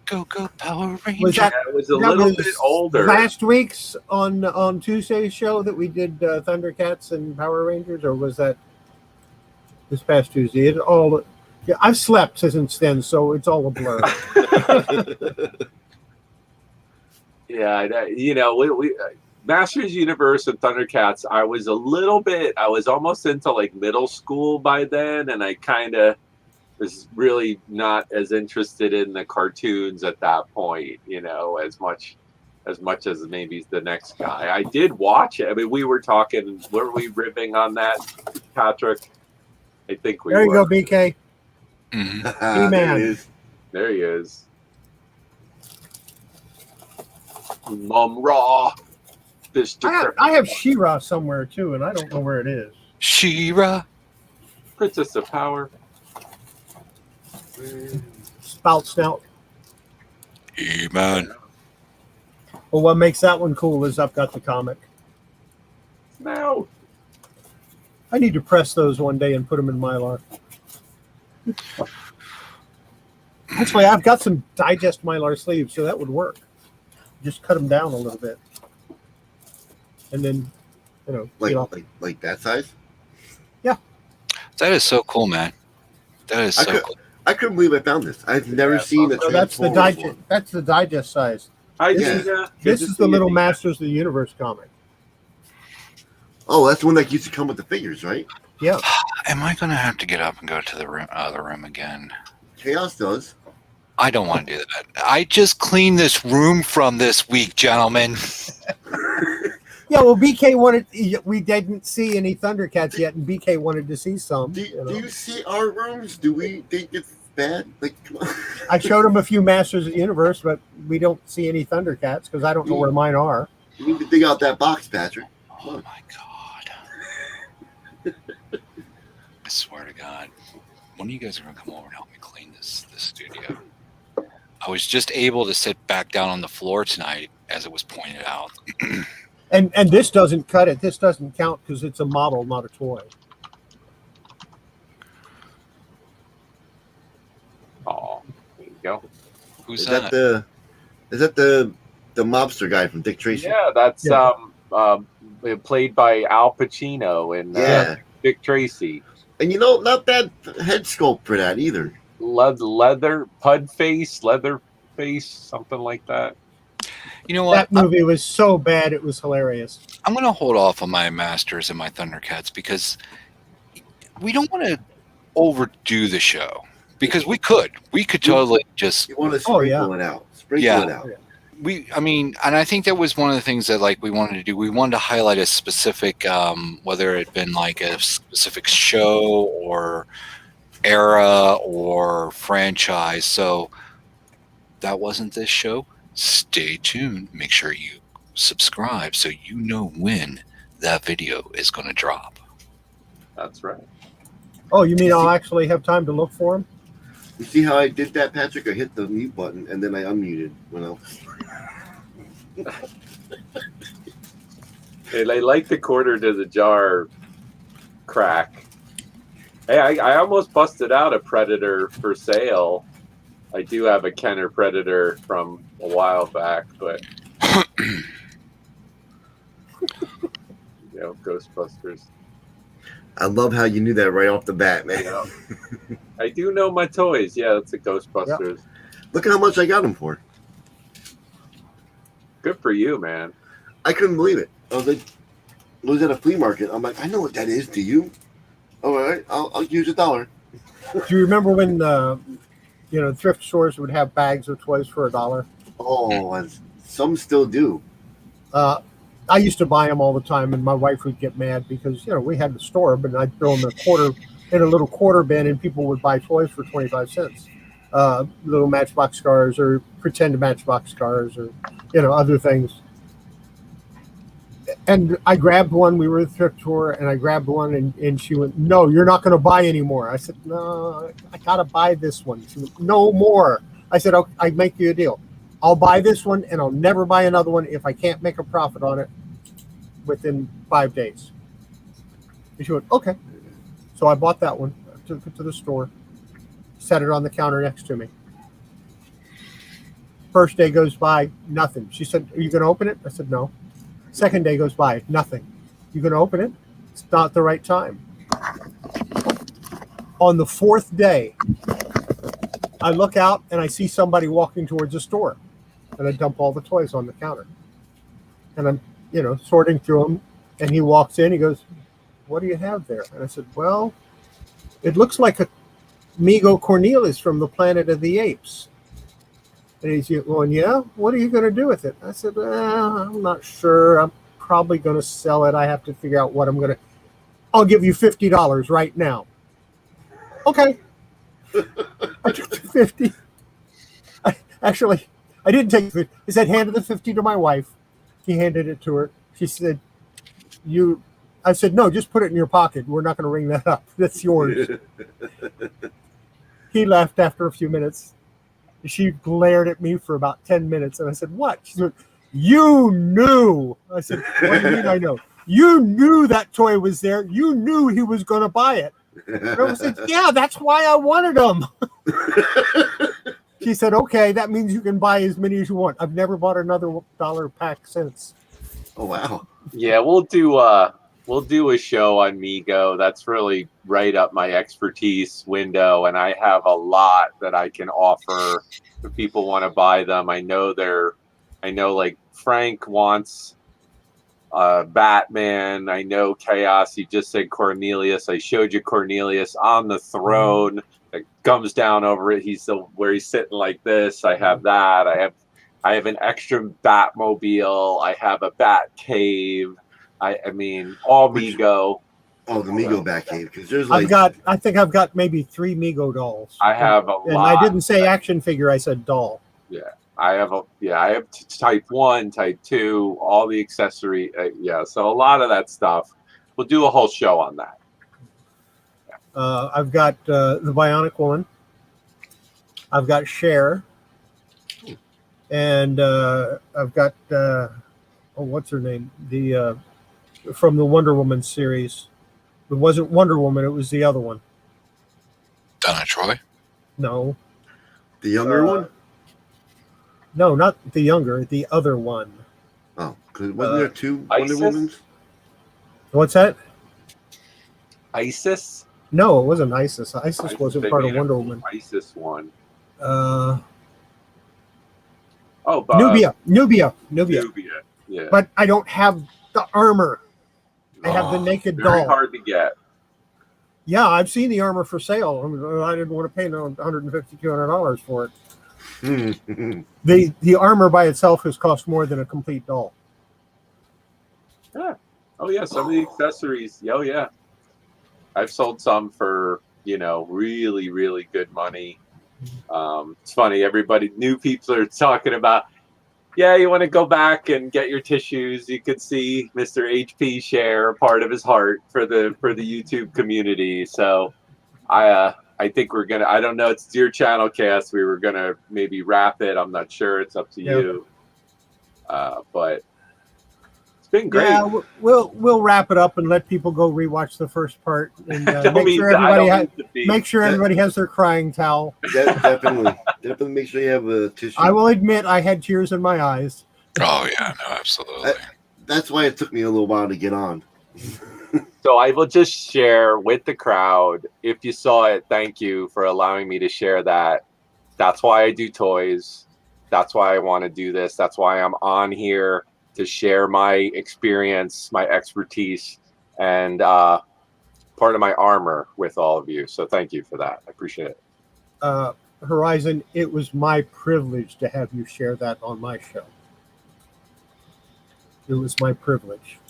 Go Power Ranger. Was that, It was a little bit older. last week's on Tuesday's show that we did Thundercats and Power Rangers, or was that this past Tuesday? I've slept since then, so it's all a blur. Yeah, we Masters Universe and Thundercats. I was almost into like middle school by then, and I kind of was really not as interested in the cartoons at that point, as much as maybe the next guy. I did watch it. I mean, we were talking, were we ribbing on that, Patrick? I think we were. There you go, BK. Mm-hmm. There it is. There he is. Mum Raw. I have She-Ra somewhere too, and I don't know where it is. She-Ra. Princess of Power. Spout snout. Hey, man. Well, what makes that one cool is I've got the comic. No. I need to press those one day and put them in Mylar. Actually, I've got some digest Mylar sleeves, so that would work. Just cut them down a little bit, and then, peel off. like that size. Yeah, That is so cool, man. That is so cool. I couldn't believe I found this. I've never seen a so that's the Transformers digest. one. That's the digest size. This is the little Masters of the Universe comic. Oh, that's the one that used to come with the figures, right? Yeah. Am I going to have to get up and go to the other room again? Chaos does. I don't want to do that. I just cleaned this room from this week, gentlemen. Yeah, well, BK wanted. We didn't see any Thundercats yet, and BK wanted to see some. Do you see our rooms? Do we think it's bad? Like, come on. I showed him a few Masters of the Universe, but we don't see any Thundercats because I don't know where mine are. You need to dig out that box, Patrick. Oh my God! I swear to God, when are you guys going to come over and help me clean this studio? I was just able to sit back down on the floor tonight, as it was pointed out. And this doesn't cut it. This doesn't count because it's a model, not a toy. Oh, there you go. Who's Is that? that the mobster guy from Dick Tracy? Yeah, that's played by Al Pacino and Dick Tracy. And not bad head sculpt for that either. Leather face, something like that. You know what? That movie was so bad, it was hilarious. I'm going to hold off on my Masters and my Thundercats because we don't want to overdo the show. Because we could totally just. You want to sprinkle it out. Sprinkle it out. And I think that was one of the things that we wanted to do. We wanted to highlight a specific, whether it had been like a specific show or era or franchise. So that wasn't this show. Stay tuned. Make sure you subscribe so you know when that video is going to drop. That's right. Oh, you mean I'll actually have time to look for them? You see how I did that, Patrick? I hit the mute button and then I unmuted when I was. Hey, I like the quarter to the jar crack. Hey, I almost busted out a Predator for sale. I do have a Kenner Predator from a while back, but Ghostbusters. I love how you knew that right off the bat, man. Yeah. I do know my toys. Yeah, that's a Ghostbusters. Yep. Look at how much I got them for. Good for you, man. I couldn't believe it. I was like, I was at a flea market. I'm like, I know what that is. Do you? All right, I'll use $1. Do you remember when thrift stores would have bags of toys for $1? Oh, and some still do. I used to buy them all the time, and my wife would get mad because we had the store, but I'd throw them in a little quarter bin, and people would buy toys for 25 cents. Little Matchbox cars or pretend Matchbox cars or other things. And I grabbed one. We were at the thrift store, and I grabbed one, and she went, "No, you're not going to buy anymore." I said, "No, I got to buy this one." She went, "No more." I said, "Okay, I make you a deal. I'll buy this one, and I'll never buy another one if I can't make a profit on it within 5 days." And she went, "Okay." So I bought that one, took it to the store, set it on the counter next to me. First day goes by, nothing. She said, "Are you going to open it?" I said, "No." Second day goes by, nothing. "You going to open it?" It's not the right time. On the fourth day, I look out and I see somebody walking towards the store, and I dump all the toys on the counter. And I'm, sorting through them, and he walks in. He goes, "What do you have there?" And I said, "Well, it looks like a Migo Cornelius from the Planet of the Apes." And he's going, "Yeah, what are you going to do with it?" I said, "I'm not sure. I'm probably going to sell it. I have to figure out what I'm going to. I'll give you $50 right now." Okay. I took the 50. I didn't take the 50. I said, handed the 50 to my wife. He handed it to her. She said, I said, "No, just put it in your pocket. We're not going to ring that up. That's yours." He left after a few minutes. She glared at me for about 10 minutes, and I said, "What?" She said, "You knew." I said, "What do you mean I know?" "You knew that toy was there. You knew he was going to buy it." And I said, "Yeah, that's why I wanted him." She said, "Okay, that means you can buy as many as you want." I've never bought another $1 pack since. Oh wow. Yeah, we'll do a show on Mego. That's really right up my expertise window, and I have a lot that I can offer if people want to buy them. I know like Frank wants Batman. I know Chaos. He just said Cornelius. I showed you Cornelius on the throne. It comes down over it. Where he's sitting like this. I have that. I have an extra Batmobile. I have a Bat Cave. I mean, all Mego. Oh, the Mego Batcave, because there's I think I've got maybe 3 Mego dolls. I have a lot. And I didn't say action figure. I said doll. Yeah, I have type 1, type 2, all the accessory. So a lot of that stuff. We'll do a whole show on that. I've got the Bionic Woman. I've got Cher. And I've got what's her name? The from the Wonder Woman series. It wasn't Wonder Woman. It was the other one. Donna Troy? No. the younger one. No, not the younger. The other one. Oh, because wasn't there 2 Isis? Wonder Womans? What's that? Isis? No, it wasn't Isis. Isis wasn't part of Wonder Woman. Isis one. Nubia. Nubia. Yeah. But I don't have the armor. I have the naked very doll. hard to get. Yeah, I've seen the armor for sale. I didn't want to pay $150, $200 for it. The armor by itself has cost more than a complete doll. Yeah. Oh yeah, some of the accessories. Oh yeah. I've sold some for, really, really good money. It's funny, new people are talking about, you want to go back and get your tissues. You could see Mr. HP share a part of his heart for the YouTube community. So I think we're gonna, I don't know, it's your channel, Cass. We were gonna maybe wrap it. I'm not sure. It's up to you. But it's been great. Yeah, we'll wrap it up and let people go rewatch the first part and make sure everybody has their crying towel. Definitely make sure you have a tissue. I will admit I had tears in my eyes. Oh yeah, no, absolutely. That's why it took me a little while to get on. So I will just share with the crowd. If you saw it, thank you for allowing me to share that. That's why I do toys. That's why I want to do this. That's why I'm on here, to share my experience, my expertise, and part of my armor with all of you. So thank you for that. I appreciate it. Horizon, it was my privilege to have you share that on my show. It was my privilege.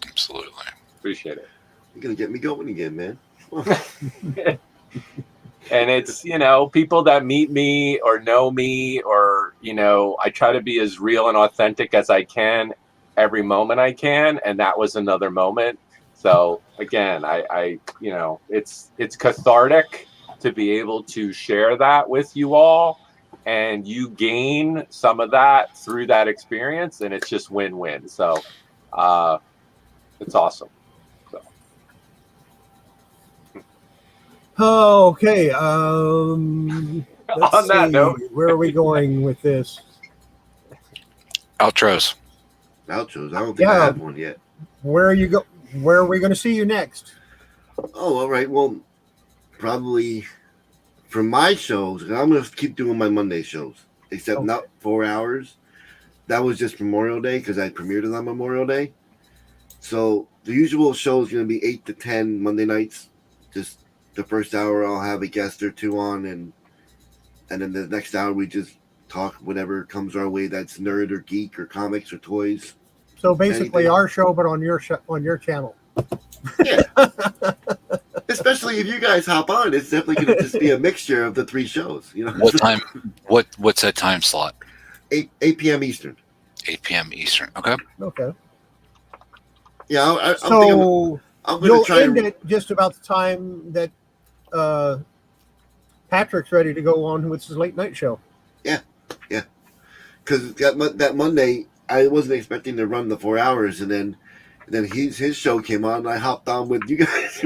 Absolutely. Appreciate it. You're going to get me going again, man. And it's, people that meet me or know me, or, I try to be as real and authentic as I can every moment I can. And that was another moment. So again, I it's cathartic to be able to share that with you all, and you gain some of that through that experience, and it's just win-win. So it's awesome. Okay. Let's On that note, where are we going with this? Outros. I don't think I have one yet. Where are we going to see you next? Oh, all right. Well, probably for my shows, I'm going to keep doing my Monday shows, except not 4 hours. That was just Memorial Day because I premiered it on Memorial Day. So the usual show is going to be 8 to 10 Monday nights. Just the first hour I'll have a guest or two on, and then the next hour we just talk whatever comes our way that's nerd or geek or comics or toys. So basically our show, but on your channel. Yeah. Especially if you guys hop on, it's definitely going to just be a mixture of the 3 shows. What time? What's that time slot? 8 p.m. Eastern. 8 p.m. Eastern. Okay. Yeah, I'm going to you'll try end it just about the time that Patrick's ready to go on with his late night show. Yeah. Because that Monday, I wasn't expecting to run the 4 hours, and then his show came on, and I hopped on with you guys.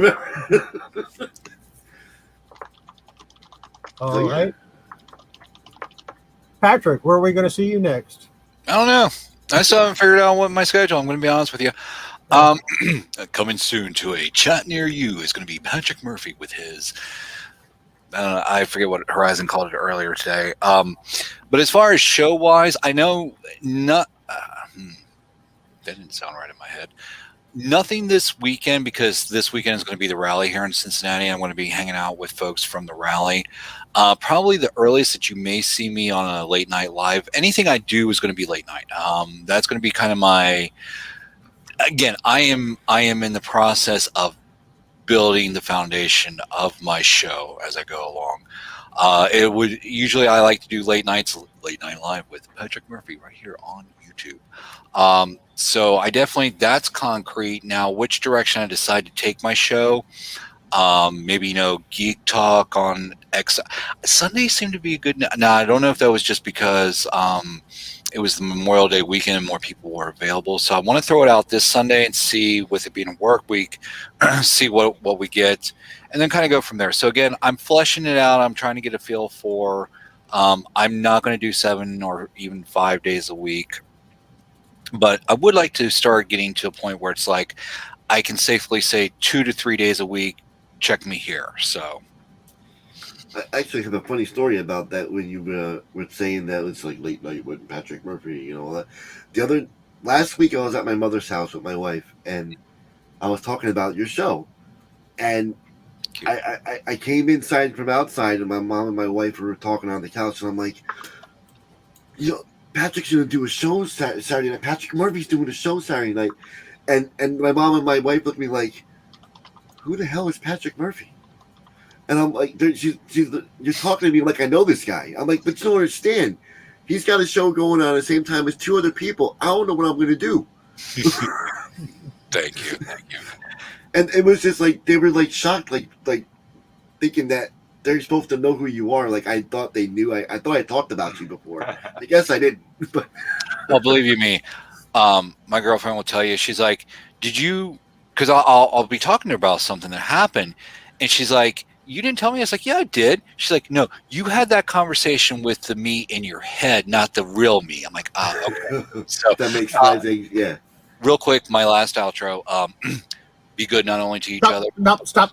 All right. Patrick, where are we going to see you next? I don't know. I still haven't figured out what my schedule. I'm going to be honest with you. Coming soon to a chat near you is going to be Patrick Murphy with his. I forget what Horizon called it earlier today. But as far as show wise, I know not. That didn't sound right in my head. Nothing this weekend, because this weekend is going to be the rally here in Cincinnati. I'm going to be hanging out with folks from the rally. Probably the earliest that you may see me on a late night live. Anything I do is going to be late night. That's going to be kind of my. Again, I am in the process of building the foundation of my show as I go along. It would usually I like to do late night live with Patrick Murphy right here on YouTube. So I definitely, that's concrete. Now, which direction I decide to take my show, maybe, Geek Talk on X. Sundays seem to be a good. Now, I don't know if that was just because it was the Memorial Day weekend and more people were available. So I want to throw it out this Sunday and see, with it being a work week, see what we get, and then kind of go from there. So again, I'm fleshing it out. I'm trying to get a feel for. I'm not going to do 7 or even 5 days a week. But I would like to start getting to a point where it's like I can safely say 2 to 3 days a week, check me here. So I actually have a funny story about that when you were saying that it's like late night with Patrick Murphy, last week I was at my mother's house with my wife, and I was talking about your show, and I came inside from outside, and my mom and my wife were talking on the couch, and I'm like, Patrick's going to do a show Saturday night. Patrick Murphy's doing a show Saturday night. And my mom and my wife looked at me like, who the hell is Patrick Murphy? And I'm like, you're talking to me like I know this guy. I'm like, but you don't understand. He's got a show going on at the same time as 2 other people. I don't know what I'm going to do. Thank you. And it was just like, they were like shocked, like thinking that they're supposed to know who you are. Like, I thought they knew. I thought I talked about you before. I guess I didn't. Well, believe you me, my girlfriend will tell you. She's like, "Did you?" Because I'll be talking to her about something that happened, and she's like, "You didn't tell me." I was like, "Yeah, I did." She's like, "No, you had that conversation with the me in your head, not the real me." I'm like, okay. So that makes sense. Yeah. Real quick, my last outro. Be good not only to each other. No, stop.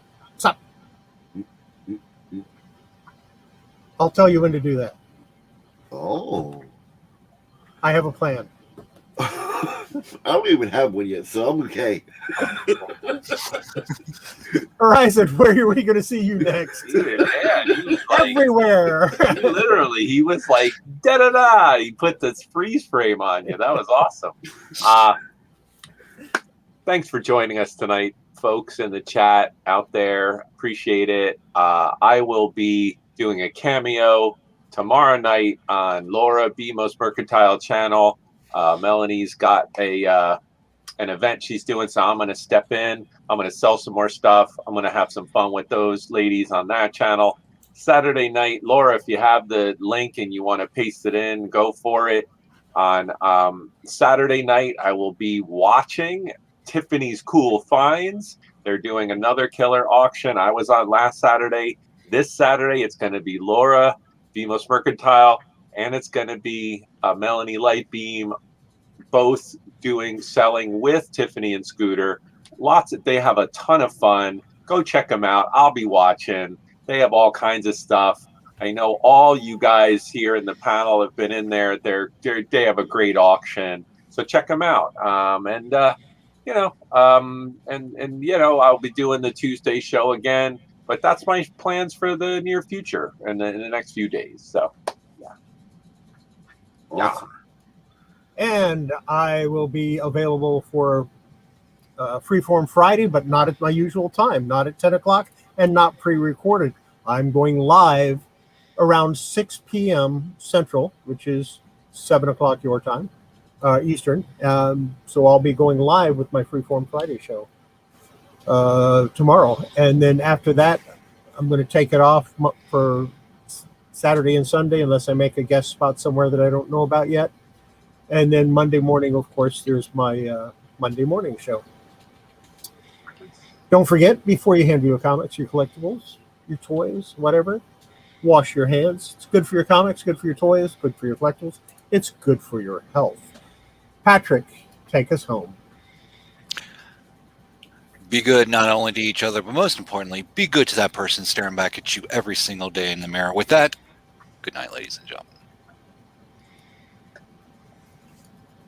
I'll tell you when to do that. Oh. I have a plan. I don't even have one yet, so I'm okay. Horizon, where are we going to see you next? Dude, man, he was like, everywhere. He was like, da-da-da. He put this freeze frame on you. That was awesome. Thanks for joining us tonight, folks in the chat out there. Appreciate it. I will be doing a cameo tomorrow night on Laura B. Most Mercantile channel. Melanie's got an event she's doing, so I'm going to step in. I'm going to sell some more stuff. I'm going to have some fun with those ladies on that channel. Saturday night, Laura, if you have the link and you want to paste it in, go for it. On Saturday night, I will be watching Tiffany's Cool Finds. They're doing another killer auction. I was on last Saturday. This Saturday, it's going to be Laura, Vimos Mercantile, and it's going to be Melanie Lightbeam, both selling with Tiffany and Scooter. They have a ton of fun. Go check them out. I'll be watching. They have all kinds of stuff. I know all you guys here in the panel have been in there. They have a great auction, so check them out. I'll be doing the Tuesday show again. But that's my plans for the near future and in the next few days. So, yeah. Awesome. And I will be available for Freeform Friday, but not at my usual time, not at 10 o'clock and not pre-recorded. I'm going live around 6 p.m. Central, which is 7 o'clock your time, Eastern. So I'll be going live with my Freeform Friday show tomorrow, and then after that I'm going to take it off for Saturday and Sunday, unless I make a guest spot somewhere that I don't know about yet. And then Monday morning, of course, there's my Monday morning show. Don't forget, before you hand your comics, your collectibles, your toys, whatever, wash your hands. It's good for your comics, good for your toys, good for your collectibles. It's good for your health. Patrick, take us home. Be good not only to each other, but most importantly, be good to that person staring back at you every single day in the mirror. With that, good night, ladies and gentlemen.